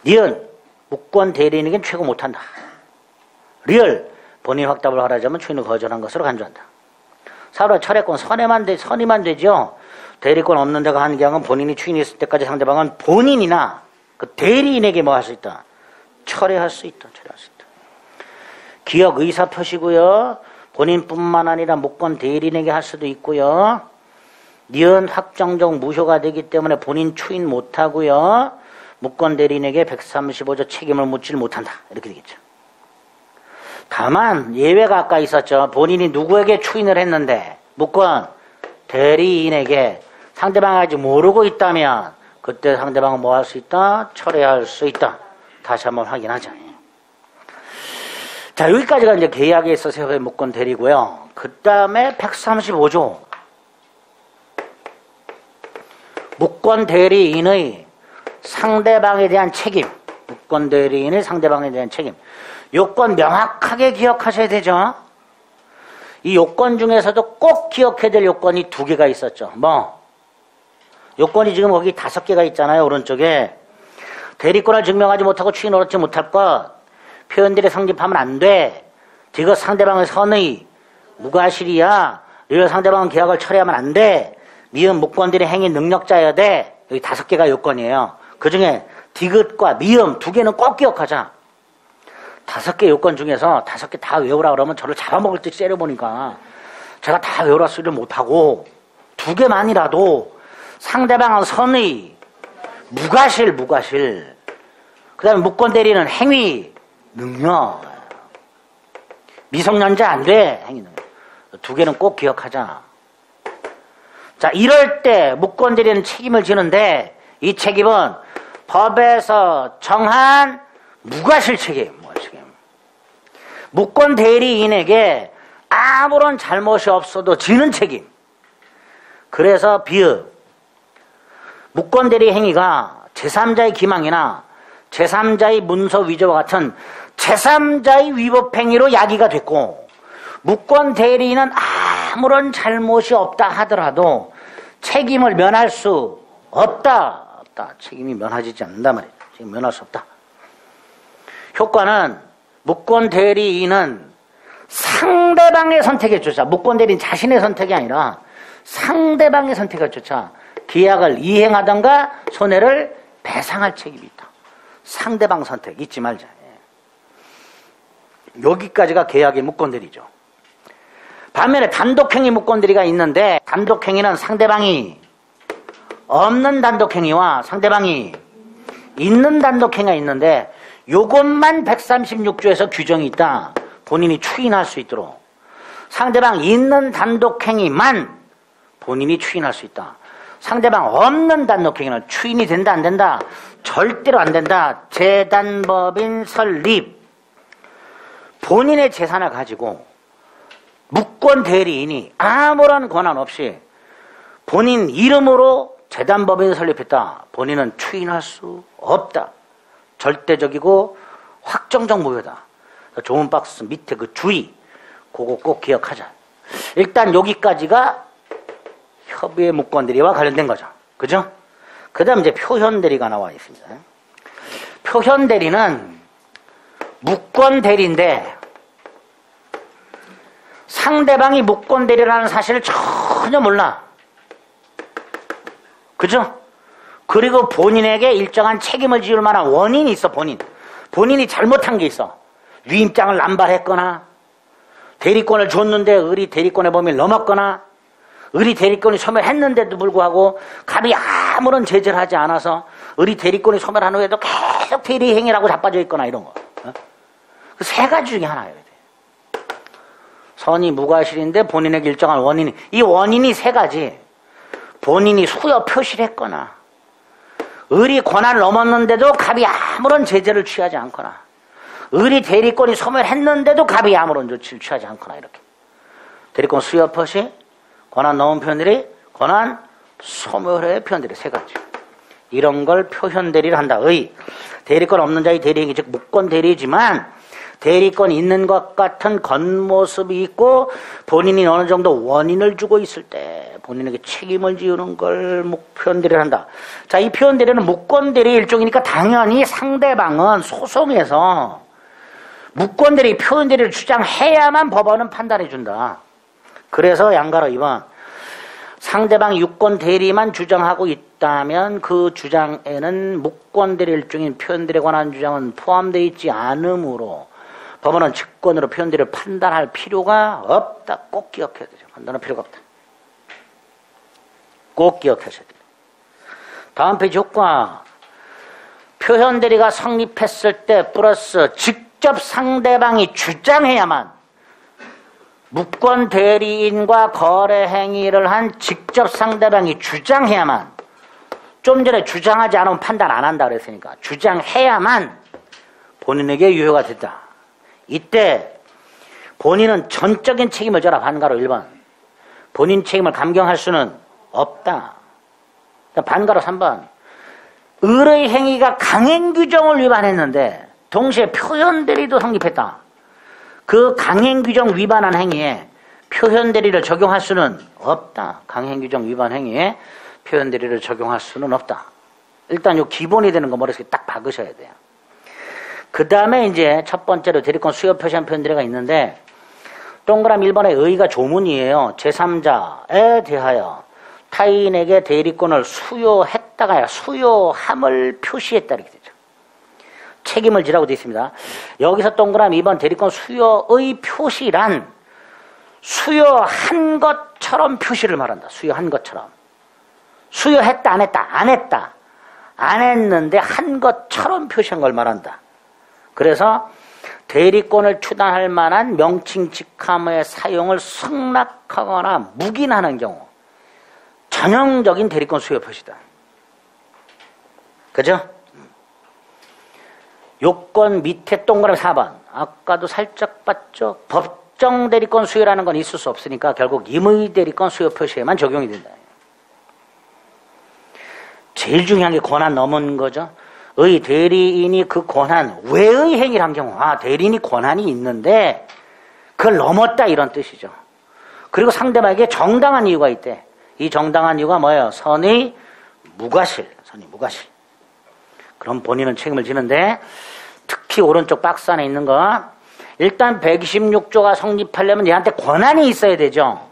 니은 무권 대리인에겐 최고 못한다. 리얼 본인 확답을 하라자면 추인을 거절한 것으로 간주한다. 사로 철회권 선의만 되죠. 대리권 없는 자가 하는 경우는 본인이 추인이 있을 때까지 상대방은 본인이나 그 대리인에게 뭐 할 수 있다? 철회할 수 있다. 철회할 수 있다. 기억 의사 표시고요. 본인뿐만 아니라 무권 대리인에게 할 수도 있고요. 니은 확정적 무효가 되기 때문에 본인 추인 못하고요. 무권 대리인에게 135조 책임을 묻질 못한다. 이렇게 되겠죠. 다만 예외가 아까 있었죠. 본인이 누구에게 추인을 했는데 무권 대리인에게 상대방이 아직 모르고 있다면 그때 상대방은 뭐 할 수 있다? 철회할 수 있다. 다시 한번 확인하자. 자, 여기까지가 이제 계약에 있어서의 무권 대리고요. 그 다음에 135조. 무권 대리인의 상대방에 대한 책임. 무권 대리인의 상대방에 대한 책임. 요건 명확하게 기억하셔야 되죠. 이 요건 중에서도 꼭 기억해야 될 요건이 2개가 있었죠. 뭐? 요건이 지금 거기 5개가 있잖아요. 오른쪽에. 대리권을 증명하지 못하고 추인을 얻지 못할 것. 표현들이 성립하면 안 돼. 지금 상대방의 선의, 무과실이야. 이런 상대방은 계약을 철회하면 안 돼. 미음 무권들이 행위 능력자여야 돼. 여기 5개가 요건이에요. 그 중에 디귿과 미음 2개는 꼭 기억하자. 5개 요건 중에서 5개 다 외우라 그러면 저를 잡아먹을 듯이 째려보니까 제가 다 외우라 소리를 못하고 2개만이라도 상대방은 선의, 무과실, 그 다음에 무권 대리는 행위, 능력. 미성년자 안 돼. 행위, 능력. 2개는 꼭 기억하자. 자, 이럴 때 무권 대리는 책임을 지는데 이 책임은 법에서 정한 무과실 책임. 무권 대리인에게 아무런 잘못이 없어도 지는 책임. 그래서 비읍. 무권 대리 행위가 제3자의 기망이나 제3자의 문서 위조와 같은 제3자의 위법 행위로 야기가 됐고 무권 대리인은 아무런 잘못이 없다 하더라도 책임을 면할 수 없다. 책임이 면하지 않는단 말이에요. 책임 면할 수 없다. 효과는 무권 대리인은 상대방의 선택에 쫓아, 무권 대리인 자신의 선택이 아니라 상대방의 선택에 쫓아 계약을 이행하던가 손해를 배상할 책임이 있다. 상대방 선택 잊지 말자. 여기까지가 계약의 무권 대리죠. 반면에 단독행위 무권 대리가 있는데 단독행위는 상대방이 없는 단독행위와 상대방이 있는 단독행위가 있는데 요것만 136조에서 규정이 있다. 본인이 추인할 수 있도록. 상대방 있는 단독행위만 본인이 추인할 수 있다. 상대방 없는 단독행위는 추인이 된다 안 된다? 절대로 안 된다. 재단법인 설립. 본인의 재산을 가지고 무권 대리인이 아무런 권한 없이 본인 이름으로 재단법인 설립했다. 본인은 추인할 수 없다. 절대적이고 확정적 무효다. 좋은 박스 밑에 그 주의, 그거 꼭 기억하자. 일단 여기까지가 협의의 무권 대리와 관련된 거죠. 그죠? 그 다음 이제 표현 대리가 나와 있습니다. 표현 대리는 무권 대리인데 상대방이 무권 대리라는 사실을 전혀 몰라. 그죠? 그리고 본인에게 일정한 책임을 지을 만한 원인이 있어. 본인이 잘못한 게 있어. 위임장을 남발했거나 대리권을 줬는데 의리 대리권의 범위를 넘었거나 의리 대리권이 소멸했는데도 불구하고 갑이 아무런 제재를 하지 않아서 의리 대리권이 소멸한 후에도 계속 대리 행위라고 자빠져 있거나 이런 거. 그 3가지 중에 하나예요. 선이 무과실인데 본인에게 일정한 원인이, 이 원인이 3가지. 본인이 수여 표시를 했거나 의리 권한을 넘었는데도 갑이 아무런 제재를 취하지 않거나 의리 대리권이 소멸했는데도 갑이 아무런 조치를 취하지 않거나 이렇게. 대리권 수여 표시, 권한 넘은 표현들이 권한 소멸의 표현들이 3가지. 이런 걸 표현 대리를 한다. 대리권 없는 자의 대리행위, 즉 무권 대리지만 대리권 있는 것 같은 겉모습이 있고 본인이 어느 정도 원인을 주고 있을 때 본인에게 책임을 지우는 걸 표현 대리를 한다. 자, 이 표현 대리는 무권 대리의 일종이니까 당연히 상대방은 소송에서 무권 대리, 표현 대리를 주장해야만 법원은 판단해 준다. 그래서 양가로 2번. 상대방 유권 대리만 주장하고 있다면 그 주장에는 무권 대리 일종인 표현 대리에 관한 주장은 포함되어 있지 않으므로 법원은 직권으로 표현 대리를 판단할 필요가 없다. 꼭 기억해야 되죠. 판단할 필요가 없다. 꼭 기억하셔야 돼요. 다음 페이지 효과. 표현 대리가 성립했을 때 플러스 직접 상대방이 주장해야만, 무권 대리인과 거래 행위를 한 직접 상대방이 주장해야만, 좀 전에 주장하지 않으면 판단 안 한다 그랬으니까 주장해야만 본인에게 유효가 된다. 이때 본인은 전적인 책임을 져라. 반가로 1번. 본인 책임을 감경할 수는 없다. 반가로 3번. 의뢰 행위가 강행 규정을 위반했는데 동시에 표현 대리도 성립했다. 그 강행 규정 위반한 행위에 표현 대리를 적용할 수는 없다. 강행 규정 위반 행위에 표현 대리를 적용할 수는 없다. 일단 요 기본이 되는 거 머릿속에 딱 박으셔야 돼요. 그 다음에 이제 첫 번째로 대리권 수요 표시한 표현 대리가 있는데, 동그라미 1번의 의의가 조문이에요. 제3자에 대하여 타인에게 대리권을 수요했다가 수요함을 표시했다 이렇게 되죠. 책임을 지라고 되어 있습니다. 여기서 동그라미 2번 대리권 수요의 표시란 수요한 것처럼 표시를 말한다. 수요한 것처럼. 수요했다 안 했다 안 했다 안 했는데 한 것처럼 표시한 걸 말한다. 그래서 대리권을 추단할 만한 명칭 직함의 사용을 승낙하거나 묵인하는 경우 전형적인 대리권 수요 표시다. 그죠? 요건 밑에 동그라미 4번. 아까도 살짝 봤죠? 법정 대리권 수요라는 건 있을 수 없으니까 결국 임의 대리권 수요 표시에만 적용이 된다. 제일 중요한 게 권한 넘은 거죠. 의 대리인이 그 권한 외의 행위를 한 경우, 대리인이 권한이 있는데 그걸 넘었다 이런 뜻이죠. 그리고 상대방에게 정당한 이유가 있대. 이 정당한 이유가 뭐예요? 선의 무과실. 그럼 본인은 책임을 지는데, 특히 오른쪽 박스 안에 있는 거, 일단 126조가 성립하려면 얘한테 권한이 있어야 되죠.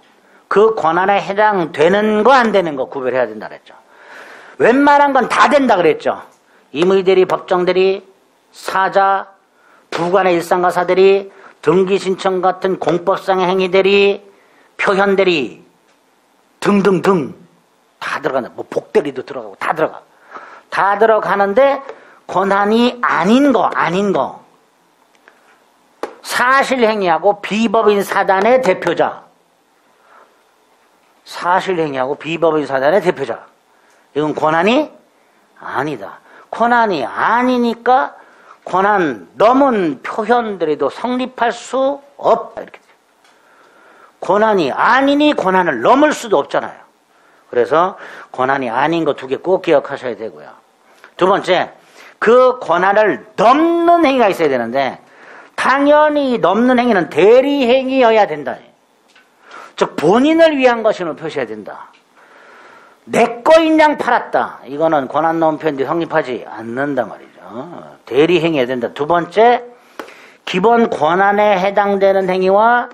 그 권한에 해당되는 거 안 되는 거 구별해야 된다 그랬죠. 웬만한 건 다 된다 그랬죠. 임의대리, 법정대리, 사자, 부관의 일상가사대리, 등기신청 같은 공법상의 행위대리, 표현대리 등등등 다 들어간다. 뭐 복대리도 들어가고 다 들어가. 다 들어가는데 권한이 아닌 거 사실행위하고 비법인 사단의 대표자, 사실행위하고 비법인 사단의 대표자, 이건 권한이 아니다. 권한이 아니니까 권한 넘은 표현들에도 성립할 수 없다 이렇게 돼요. 권한이 아니니 권한을 넘을 수도 없잖아요. 그래서 권한이 아닌 거 2개 꼭 기억하셔야 되고요. 두 번째, 그 권한을 넘는 행위가 있어야 되는데 당연히 넘는 행위는 대리행위여야 된다. 즉 본인을 위한 것임을 표시해야 된다. 내 거인 양 팔았다. 이거는 권한 넘은 표현이 성립하지 않는단 말이죠. 대리행위여야 된다. 두 번째, 기본 권한에 해당되는 행위와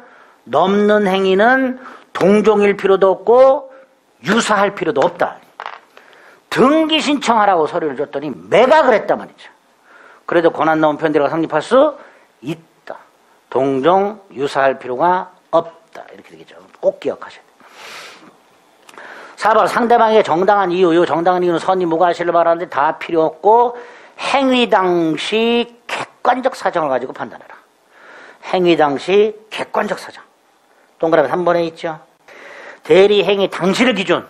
넘는 행위는 동종일 필요도 없고 유사할 필요도 없다. 등기 신청하라고 서류를 줬더니 내가 그랬단 말이죠. 그래도 권한 넘은 표현들이 성립할 수 있다. 동종 유사할 필요가 없다. 이렇게 되겠죠. 꼭 기억하셔야 돼요. 4번 상대방에게 정당한 이유, 정당한 이유는 선의 무과실을 말하는데 다 필요 없고 행위 당시 객관적 사정을 가지고 판단해라. 행위 당시 객관적 사정. 동그라미 3번에 있죠. 대리행위 당시를 기준.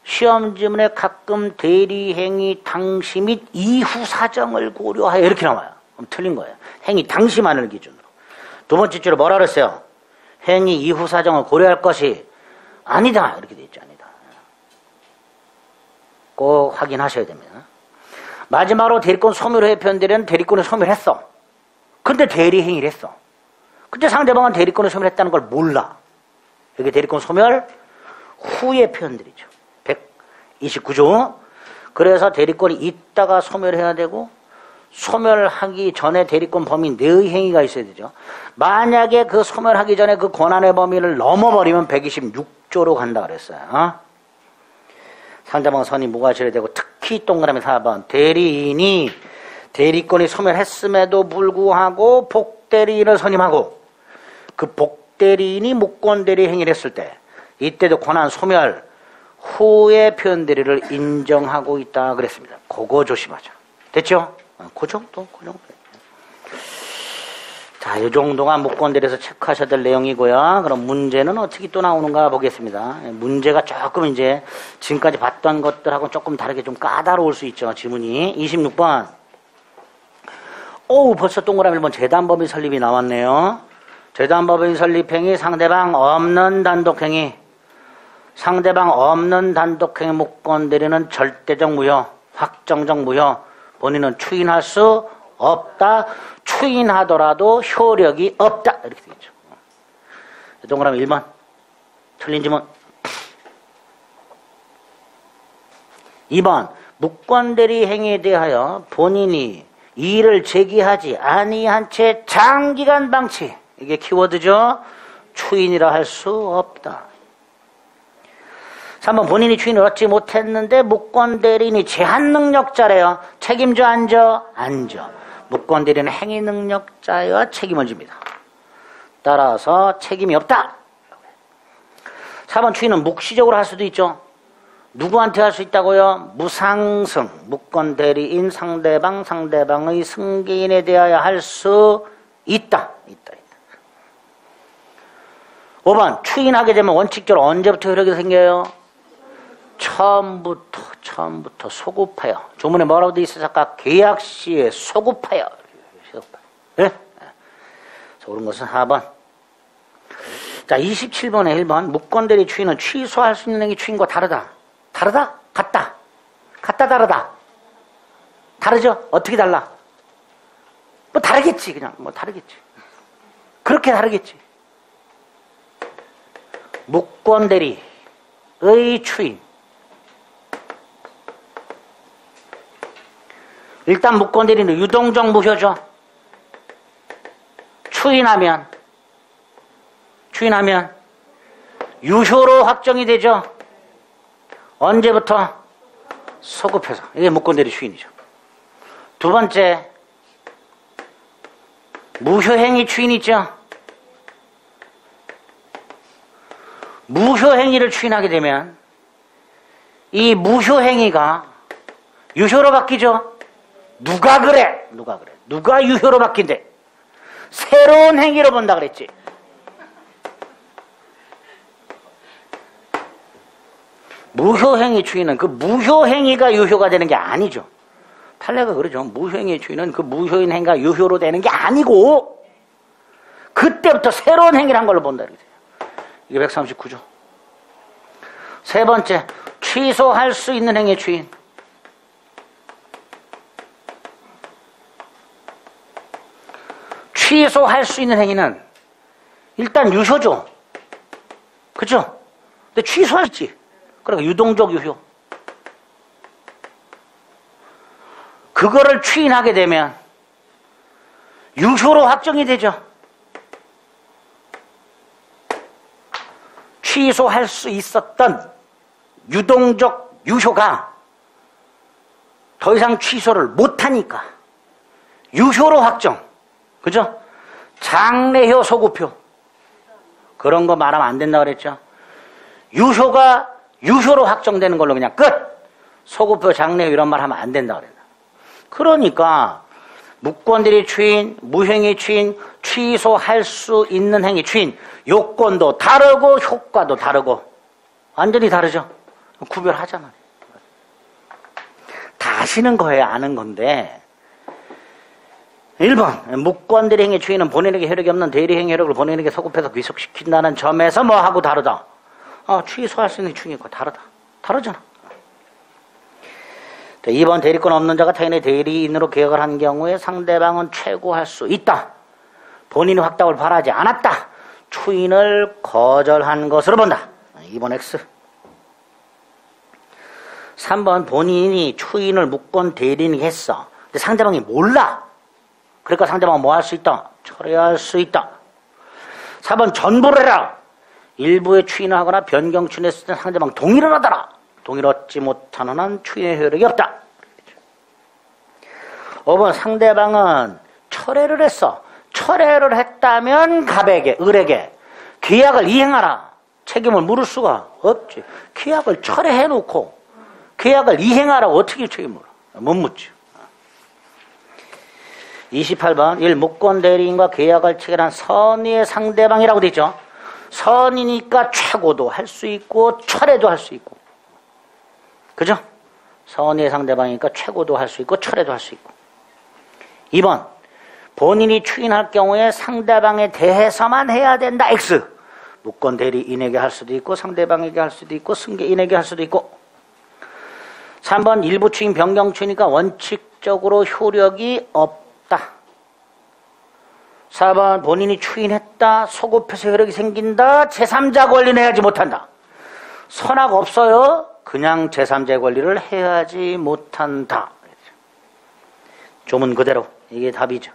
시험 지문에 가끔 대리행위 당시 및 이후 사정을 고려하여 이렇게 나와요. 그럼 틀린 거예요. 행위 당시만을 기준으로. 두 번째 줄에 뭐라 그랬어요? 행위 이후 사정을 고려할 것이 아니다. 이렇게 돼 있죠. 아니다. 꼭 확인하셔야 됩니다. 마지막으로 대리권 소멸 표현들은 대리권을 소멸했어. 근데 대리행위를 했어. 근데 상대방은 대리권을 소멸했다는 걸 몰라. 여기 대리권 소멸 후의 표현들이죠. 129조. 그래서 대리권이 있다가 소멸해야 되고 소멸하기 전에 대리권 범위 내의 행위가 있어야 되죠. 만약에 그 소멸하기 전에 그 권한의 범위를 넘어버리면 126 6조로 간다 그랬어요. 상대방 선이 무과실이 되고 특히 동그라미 4번 대리인이 대리권이 소멸했음에도 불구하고 복대리인을 선임하고 그 복대리인이 무권대리 행위를 했을 때 이때도 권한 소멸 후에 표현대리를 인정하고 있다 그랬습니다. 그거 조심하자. 됐죠? 그 정도. 자, 이 정도가 무권대리에서 체크하셔야 될 내용이고요. 그럼 문제는 어떻게 또 나오는가 보겠습니다. 문제가 조금 이제 지금까지 봤던 것들하고 조금 다르게 좀 까다로울 수 있죠. 지문이. 26번. 벌써 동그라미 1번 재단법인 설립이 나왔네요. 재단법인 설립행위 상대방 없는 단독행위. 상대방 없는 단독행위 무권대리는 절대적 무효, 확정적 무효. 본인은 추인할 수 없다. 추인하더라도 효력이 없다. 이렇게 되겠죠. 동그라미 1번. 틀린 지문. 2번. 무권대리 행위에 대하여 본인이 이의를 제기하지 아니한 채 장기간 방치. 이게 키워드죠. 추인이라 할 수 없다. 3번. 본인이 추인을 얻지 못했는데 무권대리인이 제한능력자래요. 책임져 안 져? 안 져. 무권대리는 행위능력자여 책임을 집니다. 따라서 책임이 없다. 4번. 추인은 묵시적으로 할 수도 있죠. 누구한테 할 수 있다고요? 무상승. 무권대리인 상대방의 승계인에 대하여 할 수 있다. 5번. 추인하게 되면 원칙적으로 언제부터 효력이 생겨요? 처음부터 소급하여. 조문에 뭐라고 돼 있어요? 아까 계약 시에 소급하여. 네? 그런 것은 4번. 자, 27번에 1번. 무권대리 추인은 취소할 수 있는 행위 추인과 다르다. 다르다? 같다. 다르다. 다르죠? 어떻게 달라? 뭐 다르겠지. 그냥 뭐 다르겠지. 그렇게 다르겠지. 무권대리의 추인. 일단 무권대리는 유동적 무효죠. 추인하면 유효로 확정이 되죠. 언제부터? 소급해서. 이게 무권대리 추인이죠. 두 번째, 무효행위 추인 있죠. 무효행위를 추인하게 되면 이 무효행위가 유효로 바뀌죠. 누가 그래? 누가 유효로 바뀐대? 새로운 행위로 본다 그랬지. 무효행위 추인은 그 무효행위가 유효가 되는 게 아니죠. 판례가 그러죠. 무효행위 추인은 그 무효인 행위가 유효로 되는 게 아니고 그때부터 새로운 행위를 한 걸로 본다 그랬어요. 이게 139조. 세 번째, 취소할 수 있는 행위 추인. 취소할 수 있는 행위는 일단 유효죠. 그죠? 근데 취소할 수 있지. 그러니까 유동적 유효. 그거를 추인하게 되면 유효로 확정이 되죠. 취소할 수 있었던 유동적 유효가 더 이상 취소를 못하니까 유효로 확정. 그죠? 장래효, 소급효. 그런 거 말하면 안 된다고 그랬죠. 유효가 유효로 확정되는 걸로 그냥 끝. 소급효, 장래효 이런 말 하면 안 된다고 그랬나. 그러니까 무권대리 추인, 무행위 추인, 취소할 수 있는 행위 추인, 요건도 다르고 효과도 다르고 완전히 다르죠. 구별하잖아요. 다 아시는 거예요. 아는 건데 1번 무권대리 행위 추인은 본인에게 효력이 없는 대리 행위 효력을 본인에게 소급해서 귀속시킨다는 점에서 뭐하고 다르다. 취소할 수 있는 추인과 다르잖아. 2번 대리권 없는 자가 타인의 대리인으로 계약을 한 경우에 상대방은 최고할 수 있다. 본인이 확답을 바라지 않았다. 추인을 거절한 것으로 본다. 2번 X. 3번 본인이 추인을 무권 대리인이 했어. 근데 상대방이 몰라. 그러니까 상대방은 뭐 할 수 있다? 철회할 수 있다. 4번 전부를 해라. 일부에 추인하거나 변경 추인했을 때 상대방 동의를 하더라. 동의를 얻지 못하는 한 추인의 효력이 없다. 5번 상대방은 철회를 했어. 철회를 했다면 갑에게, 을에게 계약을 이행하라. 책임을 물을 수가 없지. 계약을 철회해놓고 계약을 이행하라고 어떻게 책임을 물어? 못 묻지. 28번 1. 무권대리인과 계약을 체결한 선의의 상대방이라고 돼 있죠. 선이니까 최고도 할 수 있고 철회도 할 수 있고. 그죠? 선의의 상대방이니까 최고도 할 수 있고 철회도 할 수 있고. 2번 본인이 추인할 경우에 상대방에 대해서만 해야 된다. X. 무권대리인에게 할 수도 있고 상대방에게 할 수도 있고 승계인에게 할 수도 있고. 3번 일부 추인 변경 추이니까 원칙적으로 효력이 없다. 4번 본인이 추인했다. 소급해서 효력이 생긴다. 제3자 권리는 해야지 못한다. 선악 없어요. 그냥 제3자의 권리를 해야지 못한다. 조문 그대로 이게 답이죠.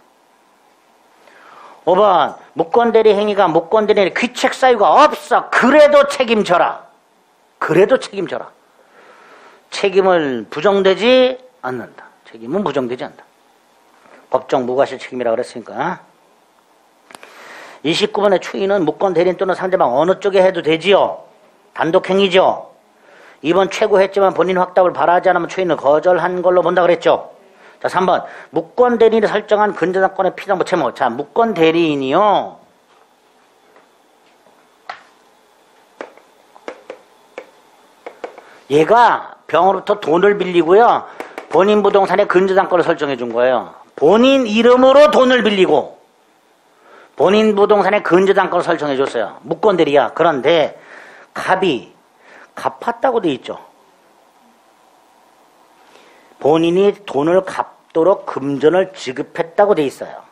5번 무권대리 행위가 무권대리 귀책 사유가 없어. 그래도 책임져라. 그래도 책임져라. 책임을 부정되지 않는다. 책임은 부정되지 않는다. 법정 무과실 책임이라고 그랬으니까. 29번의 추인은 무권대리인 또는 상대방 어느 쪽에 해도 되지요. 단독행위죠. 2번 최고했지만 본인 확답을 바라지 않으면 추인을 거절한 걸로 본다 그랬죠. 자, 3번 무권대리인이 설정한 근저당권의 피정부 채무. 자, 무권대리인이요. 얘가 병으로부터 돈을 빌리고요. 본인 부동산에 근저당권을 설정해 준 거예요. 본인 이름으로 돈을 빌리고 본인 부동산에 근저당권을 설정해 줬어요. 무권대리야. 그런데 갑이 갚았다고 돼 있죠. 본인이 돈을 갚도록 금전을 지급했다고 돼 있어요.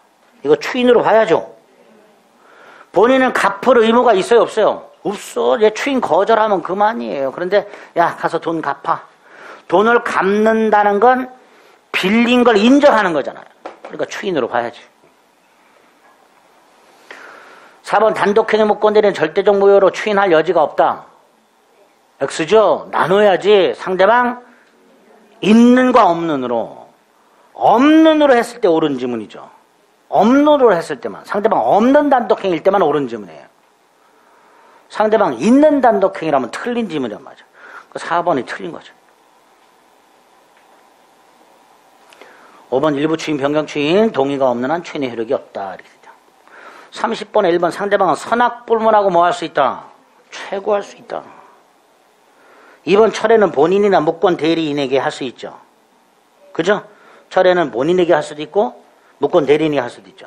이거 추인으로 봐야죠. 본인은 갚을 의무가 있어요, 없어요? 없어. 얘 추인 거절하면 그만이에요. 그런데 야 가서 돈 갚아. 돈을 갚는다는 건 빌린 걸 인정하는 거잖아요. 그러니까 추인으로 봐야지. 4번 단독행위 무권대리는 절대적 무효로 추인할 여지가 없다. X죠. 나눠야지. 상대방 있는과 없는으로. 없는으로 했을 때 옳은 지문이죠. 없는으로 했을 때만. 상대방 없는 단독행위일 때만 옳은 지문이에요. 상대방 있는 단독행위라면 틀린 지문이란 말이죠. 4번이 틀린 거죠. 5번 일부 추인, 변경 추인, 동의가 없는 한 추인의 효력이 없다. 이렇게 되죠. 30번에 1번 상대방은 선악불문하고 뭐 할 수 있다? 최고할 수 있다. 2번 철회는 본인이나 무권 대리인에게 할 수 있죠. 그죠? 철회는 본인에게 할 수도 있고 무권 대리인이 할 수도 있죠.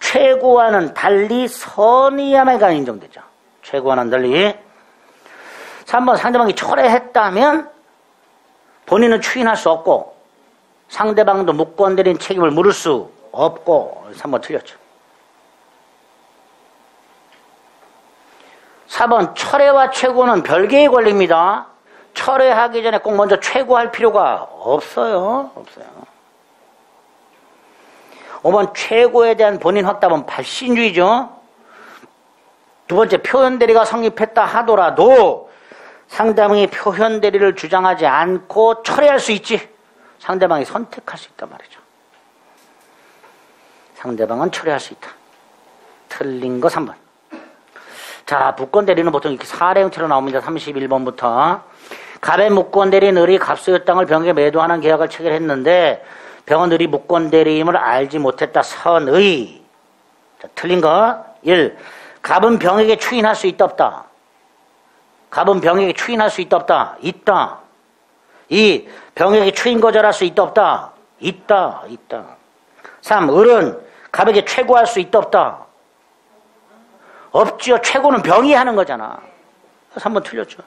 최고와는 달리 선의야말가 인정되죠. 최고와는 달리. 3번 상대방이 철회했다면 본인은 추인할 수 없고 상대방도 무권 대리인 책임을 물을 수 없고. 3번 틀렸죠. 4번 철회와 최고는 별개의 권리입니다. 철회하기 전에 꼭 먼저 최고할 필요가 없어요. 없어요. 5번 최고에 대한 본인 확답은 발신주의죠. 두 번째 표현대리가 성립했다 하더라도 상대방이 표현대리를 주장하지 않고 철회할 수 있지. 상대방이 선택할 수 있단 말이죠. 상대방은 철회할 수 있다. 틀린 거 3번. 자, 무권대리는 보통 이렇게 사례 형태로 나옵니다. 31번부터. 갑의 무권대리인 을이 갑소유 땅을 병에게 매도하는 계약을 체결했는데 병은 을이 무권대리임을 알지 못했다. 선의. 자, 틀린 거 1. 갑은 병에게 추인할 수 있다 없다. 갑은 병에게 추인할 수 있다 없다. 있다. 2. 병에게 추인 거절할 수 있다 없다. 있다. 있다. 3. 을은 갑에게 최고할 수 있다 없다. 없지요. 최고는 병이 하는 거잖아. 3번 틀렸죠.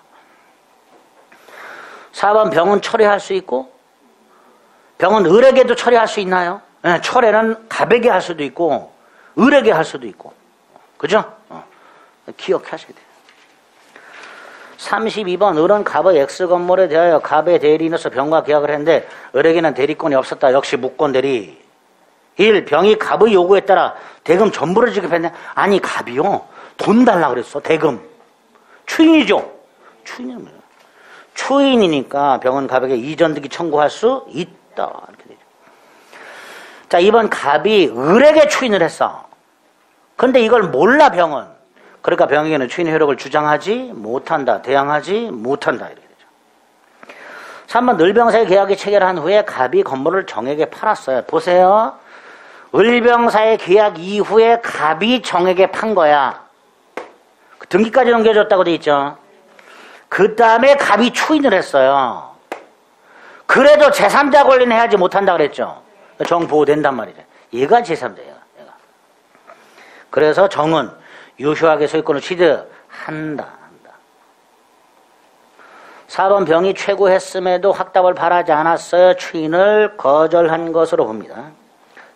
4번 병은 철회할 수 있고 병은 을에게도 철회할 수 있나요? 네, 철회는 갑에게 할 수도 있고 을에게 할 수도 있고. 그죠? 기억하셔야 돼요. 32번 을은 갑의 X건물에 대하여 갑의 대리인으로서 병과 계약을 했는데 을에게는 대리권이 없었다. 역시 무권 대리. 1. 병이 갑의 요구에 따라 대금 전부를 지급했네. 아니 갑이요 돈 달라 그랬어. 대금. 추인이죠. 추인이면 추인이니까 병은 갑에게 이전득이 청구할 수 있다. 이렇게 되죠. 자, 이번 갑이 을에게 추인을 했어. 근데 이걸 몰라 병은. 그러니까 병에게는 추인의 효력을 주장하지 못한다. 대항하지 못한다. 이렇게 되죠. 3번 을병사의 계약이 체결한 후에 갑이 건물을 정에게 팔았어요. 보세요. 을병사의 계약 이후에 갑이 정에게 판 거야. 등기까지 넘겨줬다고 돼 있죠. 그 다음에 갑이 추인을 했어요. 그래도 제3자 권리는 해야지 못한다 그랬죠. 정 보호된단 말이죠. 얘가 제3자예요. 얘가. 그래서 정은 유효하게 소유권을 취득한다. 4번 병이 최고했음에도 확답을 바라지 않았어요. 추인을 거절한 것으로 봅니다.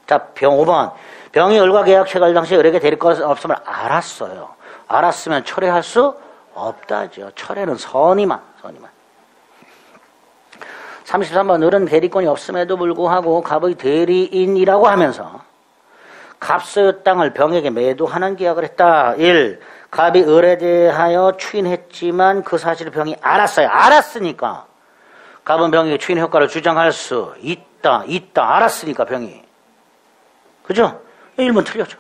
자, 5번. 병이 을과 계약 체결 당시 을에게 데릴 것 없음을 알았어요. 알았으면 철회할 수 없다죠. 철회는 선의만. 33번. 을은 대리권이 없음에도 불구하고 갑의 대리인이라고 하면서 갑소유 땅을 병에게 매도하는 계약을 했다. 1. 갑이 을에 대하여 추인했지만 그 사실을 병이 알았어요. 알았으니까 갑은 병에게 추인 효과를 주장할 수 있다. 알았으니까 병이. 그죠? 1번 틀렸죠.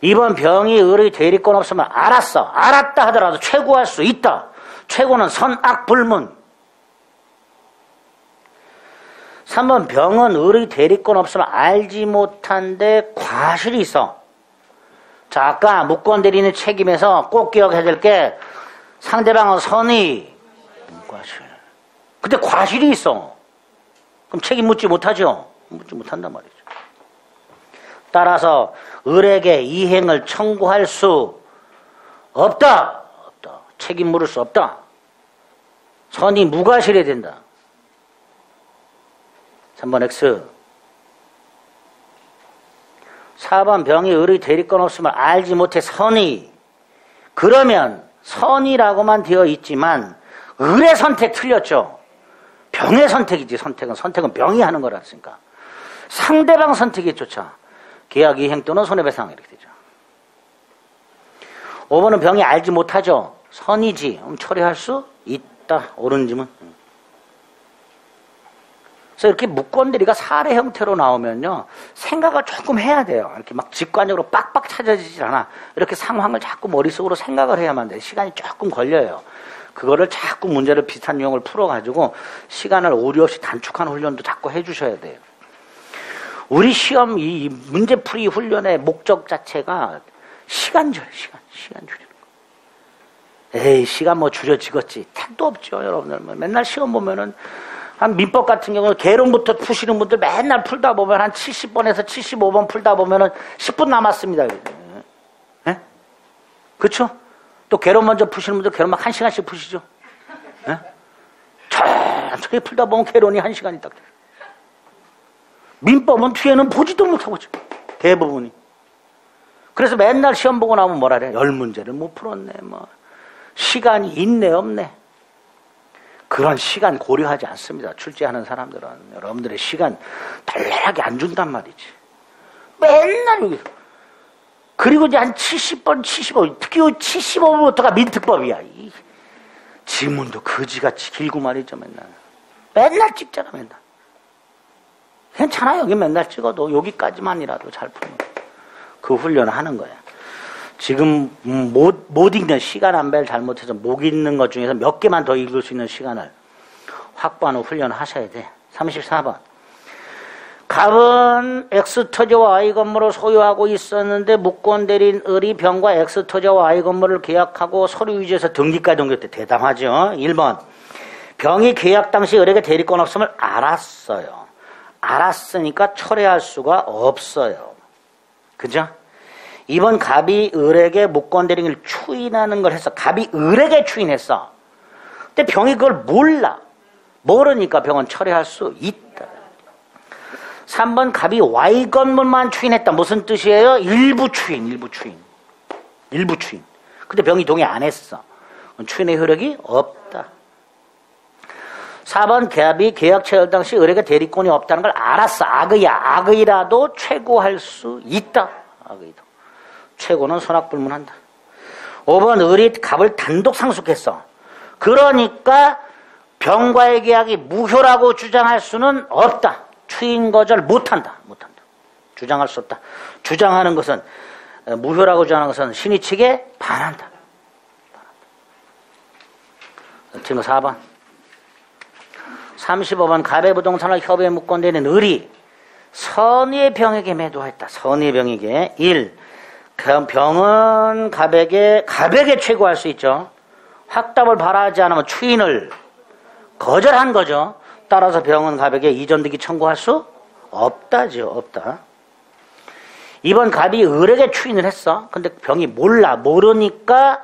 2번 병이 을의 대리권 없으면 알았어. 알았다 하더라도 최고할 수 있다. 최고는 선악불문. 3번 병은 을의 대리권 없으면 알지 못한데 과실이 있어. 자, 아까 무권 대리인의 책임에서 꼭 기억해야 될 게 상대방은 선의, 과실. 근데 과실이 있어. 그럼 책임 묻지 못하죠? 묻지 못한단 말이죠. 따라서 을에게 이행을 청구할 수 없다. 책임 물을 수 없다. 선이 무과실해야 된다. 3번 X. 4번 병이 을의 대리권 없음을 알지 못해 선의. 그러면 선의라고만 되어 있지만 을의 선택 틀렸죠. 병의 선택이지. 선택은 병이 하는 거라니까. 상대방 선택에 쫓아 계약 이행 또는 손해배상 이렇게 되죠. 5번은 병이 알지 못하죠. 선이지. 그럼 처리할 수 있다. 옳은 질문. 그래서 이렇게 무권대리가 사례 형태로 나오면요, 생각을 조금 해야 돼요. 이렇게 막 직관적으로 빡빡 찾아지질 않아. 이렇게 상황을 자꾸 머릿속으로 생각을 해야만 돼요. 시간이 조금 걸려요. 그거를 자꾸 문제를 비슷한 유형을 풀어가지고 시간을 오류 없이 단축한 훈련도 자꾸 해주셔야 돼요. 우리 시험 이 문제풀이 훈련의 목적 자체가 시간 줄이는 거. 에이, 시간 뭐 줄여지겠지. 택도 없죠, 여러분들. 맨날 시험 보면은 한 민법 같은 경우는 개론부터 푸시는 분들 맨날 풀다 보면 한 70번에서 75번 풀다 보면은 10분 남았습니다. 예? 그쵸? 또 개론 먼저 푸시는 분들 개론 막 1시간씩 푸시죠? 예? 천천히 풀다 보면 개론이 1시간이 딱 돼요. 민법은 뒤에는 보지도 못하고 있죠. 대부분이. 그래서 맨날 시험 보고 나면 뭐라 그래? 10문제를 못 풀었네. 뭐 시간이 있네 없네. 그런 시간 고려하지 않습니다. 출제하는 사람들은. 여러분들의 시간 달달하게 안 준단 말이지. 맨날 여기. 그리고 이제 한 70번, 75, 특히 75번부터가 민특법이야. 이 지문도 거지같이 길고 말이죠, 맨날. 맨날 찍잖아, 맨날. 괜찮아, 여기 맨날 찍어도 여기까지만이라도 잘 풀면. 그 훈련을 하는 거야. 지금 못 읽는 시간 안배를 잘못해서 못 읽는 것 중에서 몇 개만 더 읽을 수 있는 시간을 확보하는 훈련을 하셔야 돼. 34번. 갑은 X토지와 Y 건물을 소유하고 있었는데 무권 대리인 을이 병과 X토지와 Y 건물을 계약하고 서류 위조해서 등기까지 옮겼대. 대담하죠. 1번. 병이 계약 당시 을에게 대리권 없음을 알았어요. 알았으니까 철회할 수가 없어요. 그죠? 2번 갑이 을에게 무권 대리인을 추인하는 걸 했어. 갑이 을에게 추인했어. 근데 병이 그걸 몰라. 모르니까 병은 철회할 수 있다. 3번 갑이 Y 건물만 추인했다. 무슨 뜻이에요? 일부 추인. 근데 병이 동의 안 했어. 추인의 효력이 없다. 4번 갑이 계약 체결 당시 을에게 대리권이 없다는 걸 알았어. 악의라도 최고할 수 있다. 악의도. 최고는 선악불문한다. 5번 을이 갑을 단독 상속했어. 그러니까 병과의 계약이 무효라고 주장할 수는 없다. 추인 거절 못한다. 주장할 수 없다. 주장하는 것은 무효라고 주장하는 것은 신의 측에 반한다. 증거 4번. 35번 갑의 부동산을 협의에 묵건되는 을이 선의의 병에게 매도했다. 선의의 병에게 1. 병은 갑에게 최고할 수 있죠. 확답을 바라지 않으면 추인을 거절한 거죠. 따라서 병은 갑에게 이전득이 청구할 수 없다죠. 없다. 2번 갑이 을에게 추인을 했어. 근데 병이 모르니까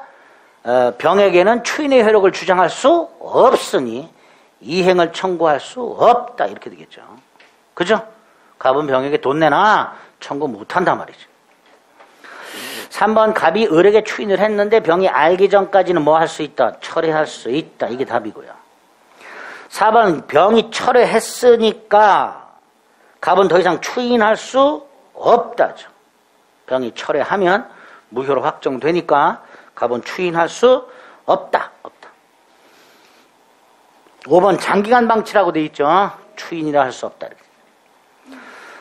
병에게는 추인의 효력을 주장할 수 없으니 이행을 청구할 수 없다. 이렇게 되겠죠. 그죠? 갑은 병에게 돈 내놔 청구 못한단 말이죠. 3번 갑이 을에게 추인을 했는데 병이 알기 전까지는 뭐 할 수 있다? 철회할 수 있다. 이게 답이고요. 4번 병이 철회했으니까 갑은 더 이상 추인할 수 없다죠. 병이 철회하면 무효로 확정되니까 갑은 추인할 수 없다. 5번 장기간 방치라고 돼 있죠. 추인이라 할 수 없다.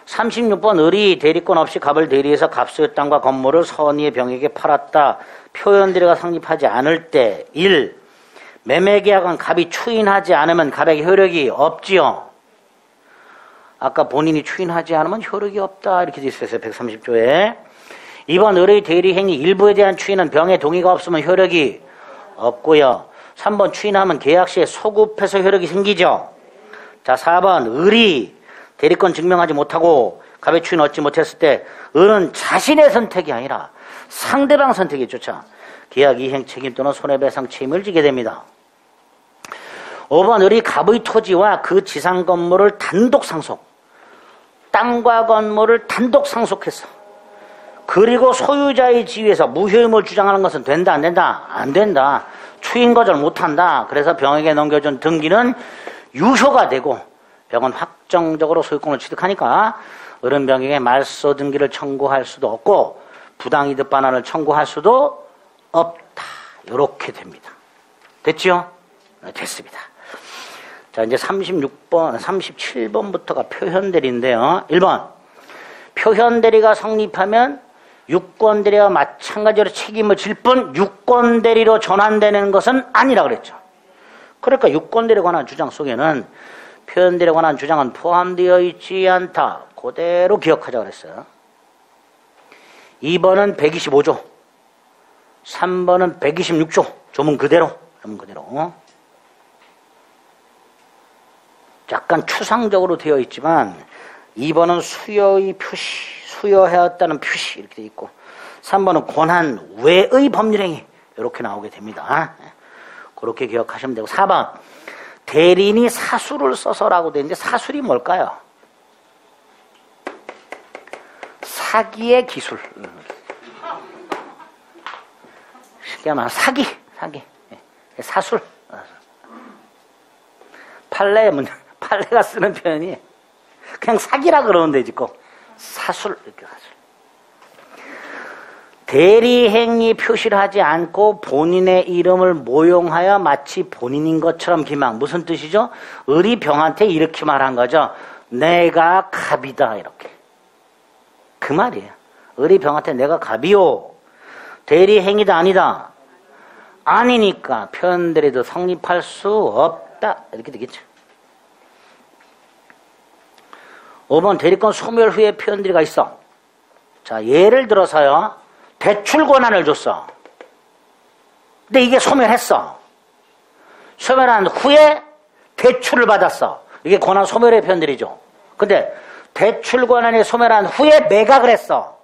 36번 을이 대리권 없이 갑을 대리해서 갑소유 땅과 건물을 선의의 병에게 팔았다. 표현대리가 성립하지 않을 때 1. 매매계약은 갑이 추인하지 않으면 갑에게 효력이 없지요. 아까 본인이 추인하지 않으면 효력이 없다. 이렇게 돼 있어요. 130조에. 2번 을의 대리행위 일부에 대한 추인은 병의 동의가 없으면 효력이 없고요. 3번 추인하면 계약 시에 소급해서 효력이 생기죠. 자, 4번 을이 대리권 증명하지 못하고 갑의 추인 얻지 못했을 때 을은 자신의 선택이 아니라 상대방 선택에 쫓아 계약 이행 책임 또는 손해배상 책임을 지게 됩니다. 5번 을이 갑의 토지와 그 지상 건물을 단독 상속, 땅과 건물을 단독 상속했어. 그리고 소유자의 지위에서 무효임을 주장하는 것은 된다 안 된다? 안 된다. 추인 거절 못한다. 그래서 병에게 넘겨준 등기는 유효가 되고 병은 확정적으로 소유권을 취득하니까 을은 병에게 말소 등기를 청구할 수도 없고 부당이득 반환을 청구할 수도 없다. 이렇게 됩니다. 됐죠? 네, 됐습니다. 자, 이제 37번부터가 표현대리인데요. 1번. 표현대리가 성립하면 유권대리와 마찬가지로 책임을 질 뿐 유권대리로 전환되는 것은 아니라 그랬죠. 그러니까 유권대리에 관한 주장 속에는 표현대리에 관한 주장은 포함되어 있지 않다. 그대로 기억하자 그랬어요. 2번은 125조, 3번은 126조. 조문 그대로. 약간 추상적으로 되어 있지만 2번은 수여의 표시, 수여하였다는 표시 이렇게 되어 있고 3번은 권한 외의 법률행위 이렇게 나오게 됩니다. 그렇게 기억하시면 되고 4번 대리인이 사술을 써서라고 되어 있는데 사술이 뭘까요? 사기의 기술. 쉽게 말하면 사기. 사술. 판례가 쓰는 표현이 그냥 사기라 그러면 되지 꼭. 사술. 이렇게 사술. 대리행위 표시를 하지 않고 본인의 이름을 모용하여 마치 본인인 것처럼 기망. 무슨 뜻이죠? 을이 병한테 이렇게 말한 거죠. 내가 갑이다 이렇게. 그 말이에요. 을이 병한테 내가 갑이요. 대리행위다 아니다. 아니니까 표현대리도 성립할 수 없다. 이렇게 되겠죠. 5번 대리권 소멸 후에 표현대리가 있어. 자, 예를 들어서요. 대출 권한을 줬어. 근데 이게 소멸했어. 소멸한 후에 대출을 받았어. 이게 권한 소멸의 표현들이죠. 근데 대출 권한이 소멸한 후에 매각을 했어.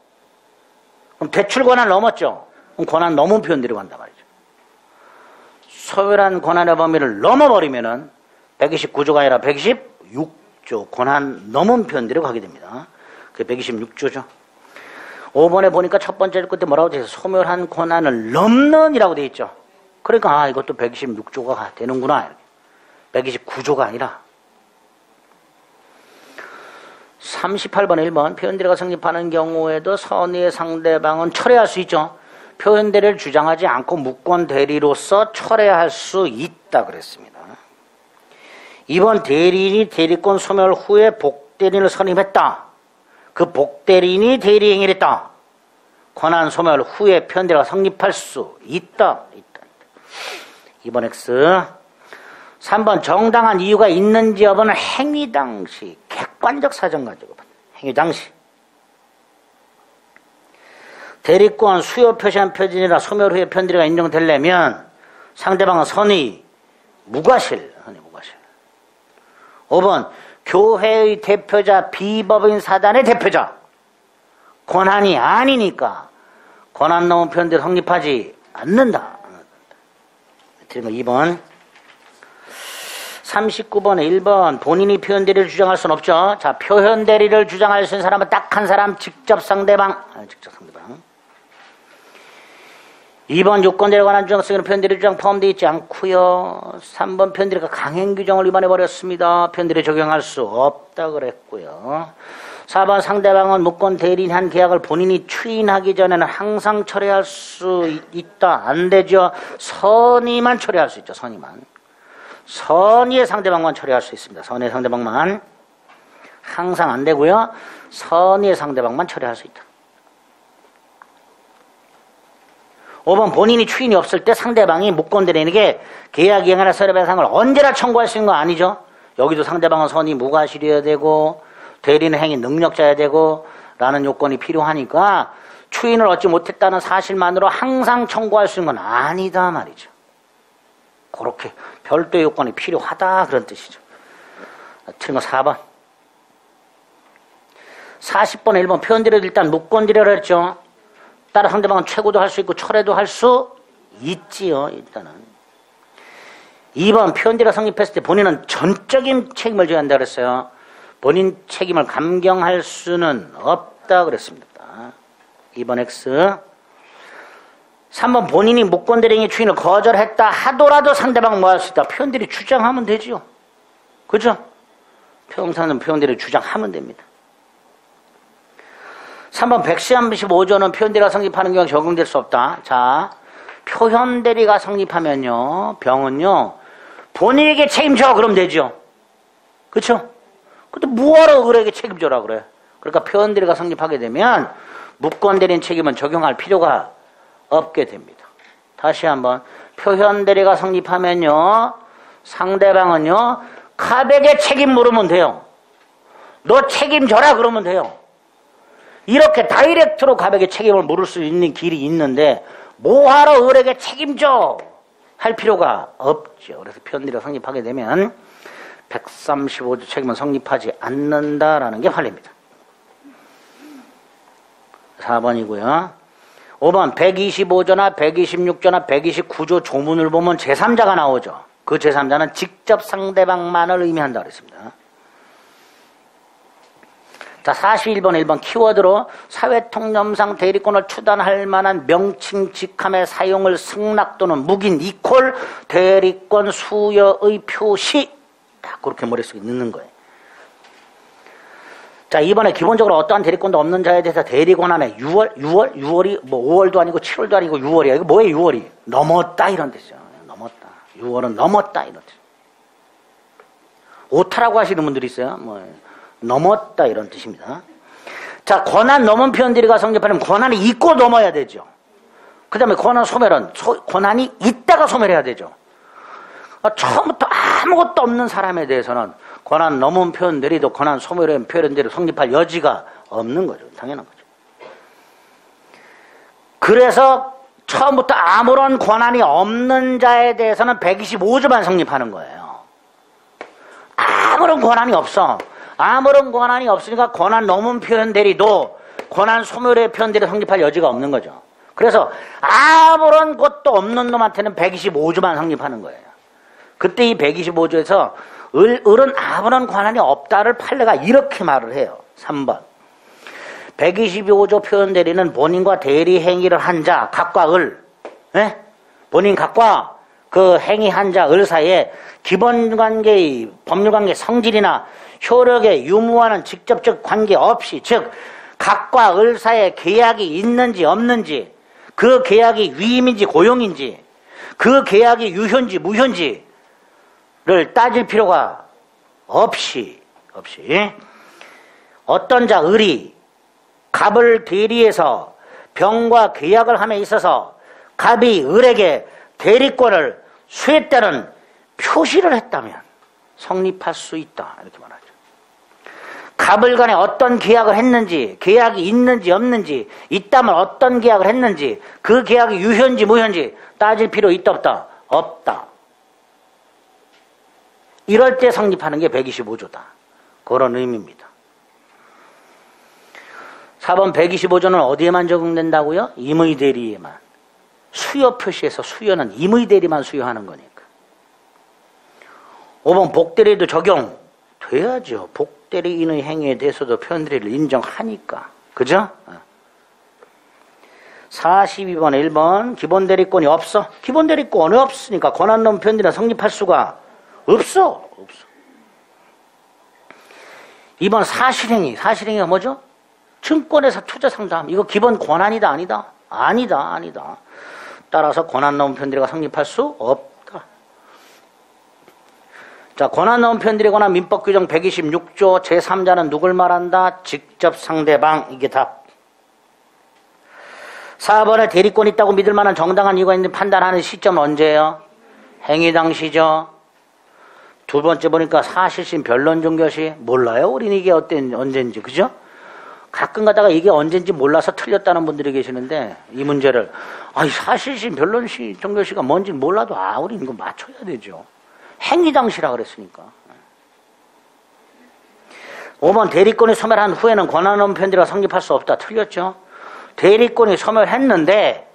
그럼 대출 권한을 넘었죠. 그럼 권한 넘은 표현들이 간단 말이죠. 소멸한 권한의 범위를 넘어버리면은 129조가 아니라 126조 권한 넘은 표현들이 가게 됩니다. 그게 126조죠. 5번에 보니까 첫 번째 끝에 뭐라고 되어 있어요? 소멸한 권한을 넘는 이라고 되어 있죠. 그러니까 이것도 126조가 되는구나. 129조가 아니라 38번에 1번 표현대리가 성립하는 경우에도 선의의 상대방은 철회할 수 있죠. 표현 대리를 주장하지 않고 무권 대리로서 철회할 수 있다 그랬습니다. 이번 대리인이 대리권 소멸 후에 복대리인을 선임했다. 그 복대리인이 대리행위를 했다. 권한 소멸 후에 표현 대리가 성립할 수 있다. 2번 X. 3번 정당한 이유가 있는지 여부는 행위 당시 객관적 사정 가지고 행위 당시 대리권 수요 표시한 표준이나 소멸 후에 표현 대리가 인정되려면 상대방은 선의 무과실. 5번 교회의 대표자 비법인 사단의 대표자 권한이 아니니까 권한 넘은 표현들이 성립하지 않는다. 2번 39번에 1번 본인이 표현 대리를 주장할 수는 없죠. 자, 표현 대리를 주장할 수 있는 사람은 딱 한 사람 직접 상대방. 2번 요건 대리에 관한 주장성에는 표현 대리 주장 포함되어 있지 않고요. 3번 표현 대리가 강행 규정을 위반해 버렸습니다. 표현 대리 적용할 수 없다 그랬고요. 4번 상대방은 무권 대리한 계약을 본인이 추인하기 전에는 항상 철회할 수 있다. 안 되죠. 선의만 철회할 수 있죠. 선의의 상대방만 철회할 수 있습니다. 선의의 상대방만. 항상 안 되고요. 선의의 상대방만 철회할 수 있다. 5번 본인이 추인이 없을 때 상대방이 무권 대리인에게 계약 이행이나 손해배상을 언제나 청구할 수 있는 거 아니죠. 여기도 상대방은 선의 무과실이어야 되고 대리는 행위 능력자여야 되고 라는 요건이 필요하니까 추인을 얻지 못했다는 사실만으로 항상 청구할 수 있는 건 아니다 말이죠. 그렇게 별도 요건이 필요하다 그런 뜻이죠. 틀린 거 4번. 40번 1번 표현 대리를 일단 무권 대리를 했죠. 따라 상대방은 최고도 할 수 있고 철회도 할 수 있지요. 일단은 2번 표현 대리가 성립했을 때 본인은 전적인 책임을 져야 한다 그랬어요. 본인 책임을 감경할 수는 없다 그랬습니다. 2번 X. 3번 본인이 무권 대리행위 추인을 거절했다 하더라도 상대방은 뭐 할 수 있다. 표현 대리 주장하면 되죠. 그죠? 평상은 표현 대리 주장하면 됩니다. 3번 135조는 표현 대리가 성립하는 경우 적용될 수 없다. 자, 표현 대리가 성립하면요, 병은요, 본인에게 책임져 그러면 되죠. 그쵸? 근데 뭐하러 그에게 책임져라 그래? 그러니까 표현 대리가 성립하게 되면 무권 대리인 책임은 적용할 필요가 없게 됩니다. 다시 한번 표현 대리가 성립하면요, 상대방은요, 가백에 책임 물으면 돼요. 너 책임져라 그러면 돼요. 이렇게 다이렉트로 가백에 책임을 물을 수 있는 길이 있는데 뭐하러 을에게 책임져 할 필요가 없죠. 그래서 표현 대리가 성립하게 되면 135조 책임은 성립하지 않는다라는 게 판례입니다. 4번이고요. 5번 125조나 126조나 129조 조문을 보면 제3자가 나오죠. 그 제3자는 직접 상대방만을 의미한다 그랬습니다. 자, 41번 1번 키워드로 사회통념상 대리권을 추단할 만한 명칭 직함의 사용을 승낙 또는 묵인 이퀄 대리권 수여의 표시. 그렇게 머릿속에 넣는 거예요. 자, 이번에 기본적으로 어떠한 대리권도 없는 자에 대해서 대리권한에 6월이 뭐 5월도 아니고 7월도 아니고 6월이야. 이거 뭐예요 6월이? 넘었다 이런 뜻이죠. 넘었다. 6월은 넘었다 이런 뜻. 오타라고 하시는 분들이 있어요. 뭐 넘었다 이런 뜻입니다. 자, 권한 넘은 표현 대리가 성립하려면 권한이 있고 넘어야 되죠. 그 다음에 권한 소멸은 권한이 있다가 소멸해야 되죠. 처음부터 아무것도 없는 사람에 대해서는 권한 넘은 표현 대리도 권한 소멸한 표현 대리로 성립할 여지가 없는 거죠. 당연한 거죠. 그래서 처음부터 아무런 권한이 없는 자에 대해서는 125조만 성립하는 거예요. 아무런 권한이 없어. 아무런 권한이 없으니까 권한 넘은 표현 대리도 권한 소멸의 표현 대리 성립할 여지가 없는 거죠. 그래서 아무런 것도 없는 놈한테는 125조만 성립하는 거예요. 그때 이 125조에서 을은 아무런 권한이 없다를 판례가 이렇게 말을 해요. 3번 125조 표현 대리는 본인과 대리 행위를 한 자 각과 을, 예? 본인 각과 그 행위한 자 을 사이에 기본관계의 법률관계 성질이나 효력에 유무하는 직접적 관계 없이, 즉 각과 을 사이에 계약이 있는지 없는지 그 계약이 위임인지 고용인지, 그 계약이 유효인지 무효인지를 따질 필요가 없이 어떤 자 을이 갑을 대리해서 병과 계약을 함에 있어서 갑이 을에게 대리권을 수했다는 표시를 했다면 성립할 수 있다, 이렇게 말하죠. 갑을 간에 어떤 계약을 했는지, 계약이 있는지 없는지, 있다면 어떤 계약을 했는지, 그 계약이 유효인지 무효인지 따질 필요 있다 없다? 없다. 이럴 때 성립하는 게 125조다. 그런 의미입니다. 4번 125조는 어디에만 적용된다고요? 임의대리에만. 수요 표시에서 수요는 임의대리만 수요하는 거니까. 5번 복대리도 적용돼야죠. 복대리인의 행위에 대해서도 표현대리를 인정하니까. 그죠? 42번 1번 기본대리권이 없어. 기본대리권이 없으니까 권한넘은 표현대리는 성립할 수가 없어. 2번 사실행위가 뭐죠? 증권회사 투자 상담. 이거 기본 권한이다 아니다? 아니다. 따라서 권한넘은 표현대리가 성립할 수 없다. 자, 권한넘은 표현대리에 관한 민법 규정 126조 제3자는 누굴 말한다? 직접 상대방. 이게 답. 4번에 대리권이 있다고 믿을 만한 정당한 이유가 있는지 판단하는 시점은 언제예요? 행위 당시죠. 두 번째 보니까 사실심 변론 종결시. 몰라요? 우리는 이게 언제인지. 그죠? 가끔 가다가 이게 언제인지 몰라서 틀렸다는 분들이 계시는데 이 문제를 사실심 변론시 종결시가 뭔지 몰라도 우리는 이거 맞춰야 되죠. 행위 당시라 그랬으니까. 5번 대리권이 소멸한 후에는 권한넘은 표현대리가 성립할 수 없다. 틀렸죠. 대리권이 소멸했는데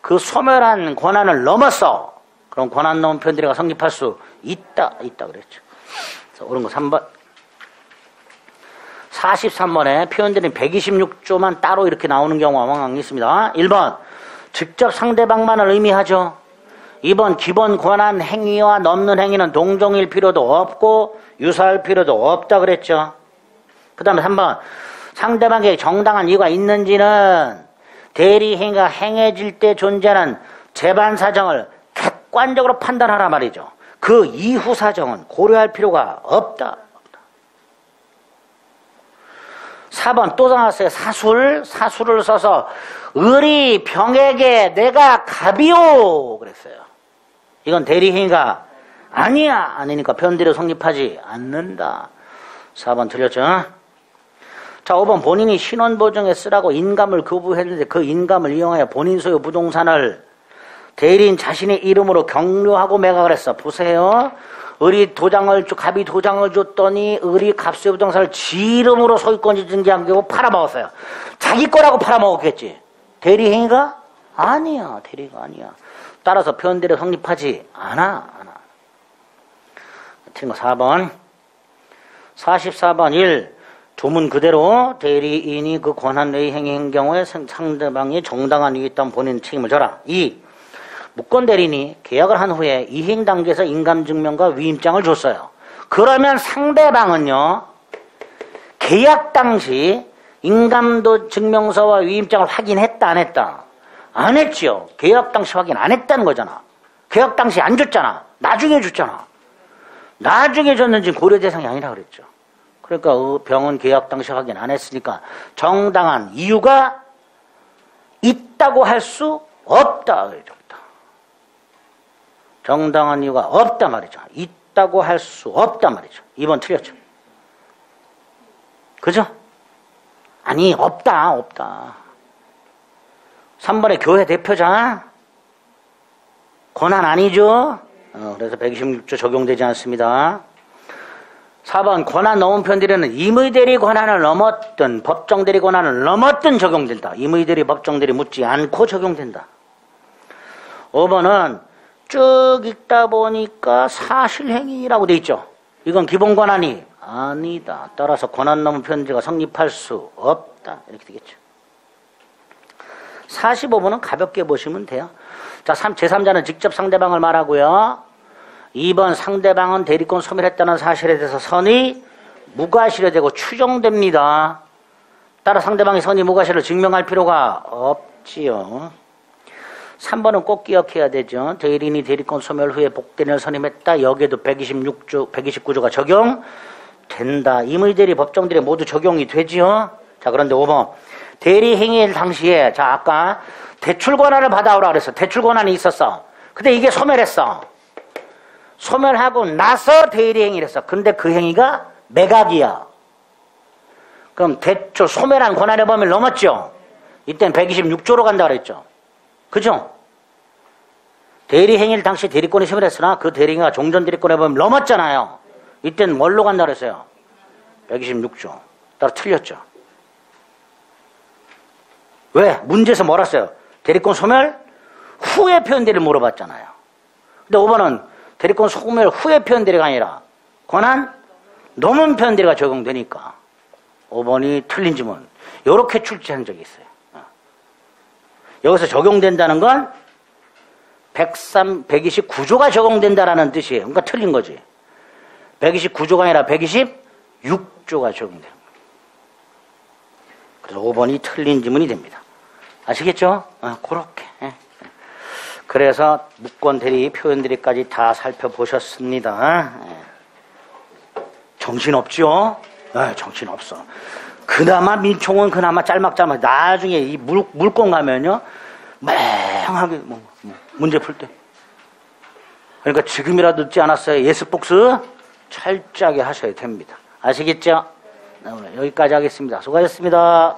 그 소멸한 권한을 넘었어. 그럼 권한넘은 표현대리가 성립할 수 있다 그랬죠. 그래서 옳은 거 3번. 43번에 표현대리는 126조만 따로 이렇게 나오는 경우가 왕왕 있습니다. 1번 직접 상대방만을 의미하죠. 2번 기본 권한 행위와 넘는 행위는 동종일 필요도 없고 유사할 필요도 없다 그랬죠. 그 다음에 3번 상대방에게 정당한 이유가 있는지는 대리 행위가 행해질 때 존재하는 재반 사정을 객관적으로 판단하라 말이죠. 그 이후 사정은 고려할 필요가 없다. 4번 또 나왔어요. 사술을 써서 을이 병에게 내가 갑이요 그랬어요. 이건 대리행위가 아니니까 표현대리 성립하지 않는다. 4번 틀렸죠? 자, 5번 본인이 신원보증에 쓰라고 인감을 교부했는데 그 인감을 이용하여 본인 소유 부동산을 대리인 자신의 이름으로 경료하고 매각을 했어. 보세요. 갑이 도장을 줬더니 을이 갑수의 부동산을 지 이름으로 소유권이 증기한 경우 팔아먹었어요. 자기 거라고 팔아먹었겠지. 대리행위가? 아니야. 대리가 아니야. 따라서 표현대리 성립하지 않아. 틀린 거 4번. 44번 1. 조문 그대로 대리인이 그 권한 외의 행위인 경우에 상대방이 정당한 이유 있다면 본인 책임을 져라. 2. 무권 대리인이 계약을 한 후에 이행 단계에서 인감증명과 위임장을 줬어요. 그러면 상대방은요, 계약 당시 인감도 증명서와 위임장을 확인했다, 안 했다? 안 했지요. 계약 당시 확인 안 했다는 거잖아. 계약 당시 안 줬잖아. 나중에 줬잖아. 나중에 줬는지 고려 대상이 아니라 그랬죠. 그러니까 병은 계약 당시 확인 안 했으니까 정당한 이유가 있다고 할 수 없다. 정당한 이유가 없다 말이죠. 있다고 할 수 없다 말이죠. 2번 틀렸죠. 그죠? 아니 없다. 3번에 교회 대표자 권한 아니죠. 그래서 126조 적용되지 않습니다. 4번 권한 넘은 표현대리는 임의대리 권한을 넘었든 법정대리 권한을 넘었든 적용된다. 임의대리 법정대리 묻지 않고 적용된다. 5번은 쭉 읽다 보니까 사실행위라고 돼 있죠. 이건 기본 권한이 아니다. 따라서 권한 넘은 표현대리가 성립할 수 없다. 이렇게 되겠죠. 45번은 가볍게 보시면 돼요. 자, 제3자는 직접 상대방을 말하고요. 2번 상대방은 대리권 소멸했다는 사실에 대해서 선의 무과실이 되고 추정됩니다. 따라 상대방이 선의 무과실을 증명할 필요가 없지요. 3번은 꼭 기억해야 되죠. 대리인이 대리권 소멸 후에 복대리인을 선임했다. 여기에도 126조, 129조가 적용된다. 임의대리 법정대리 모두 적용이 되지요. 자, 그런데 5번. 대리 행위일 당시에, 자, 아까 대출 권한을 받아오라 그랬어. 대출 권한이 있었어. 근데 이게 소멸했어. 소멸하고 나서 대리 행위를 했어. 근데 그 행위가 매각이야. 그럼 대출 소멸한 권한의 범위를 넘었죠. 이때는 126조로 간다 그랬죠. 그죠? 대리 행위일 당시 대리권이 소멸했으나 그 대리 행위가 종전 대리권의 범위를 넘었잖아요. 이때는 뭘로 간다 그랬어요? 126조. 따라 틀렸죠. 왜? 문제에서 뭐라 했어요? 대리권 소멸 후에 표현대리를 물어봤잖아요. 근데 5번은 대리권 소멸 후에 표현대리가 아니라 권한 넘은 표현대리가 적용되니까 5번이 틀린 지문. 이렇게 출제한 적이 있어요. 여기서 적용된다는 건 129조가 적용된다라는 뜻이에요. 그러니까 틀린 거지. 129조가 아니라 126조가 적용되는 거예요. 그래서 5번이 틀린 지문이 됩니다. 아시겠죠? 그렇게. 그래서 무권 대리, 표현 대리까지 다 살펴보셨습니다. 정신없죠? 정신없어. 그나마 민총은 그나마 짤막짤막. 나중에 이 물권 가면요, 맹하게 문제 풀 때. 그러니까 지금이라도 늦지 않았어요. 예습복습 철저하게 하셔야 됩니다. 아시겠죠? 오늘 여기까지 하겠습니다. 수고하셨습니다.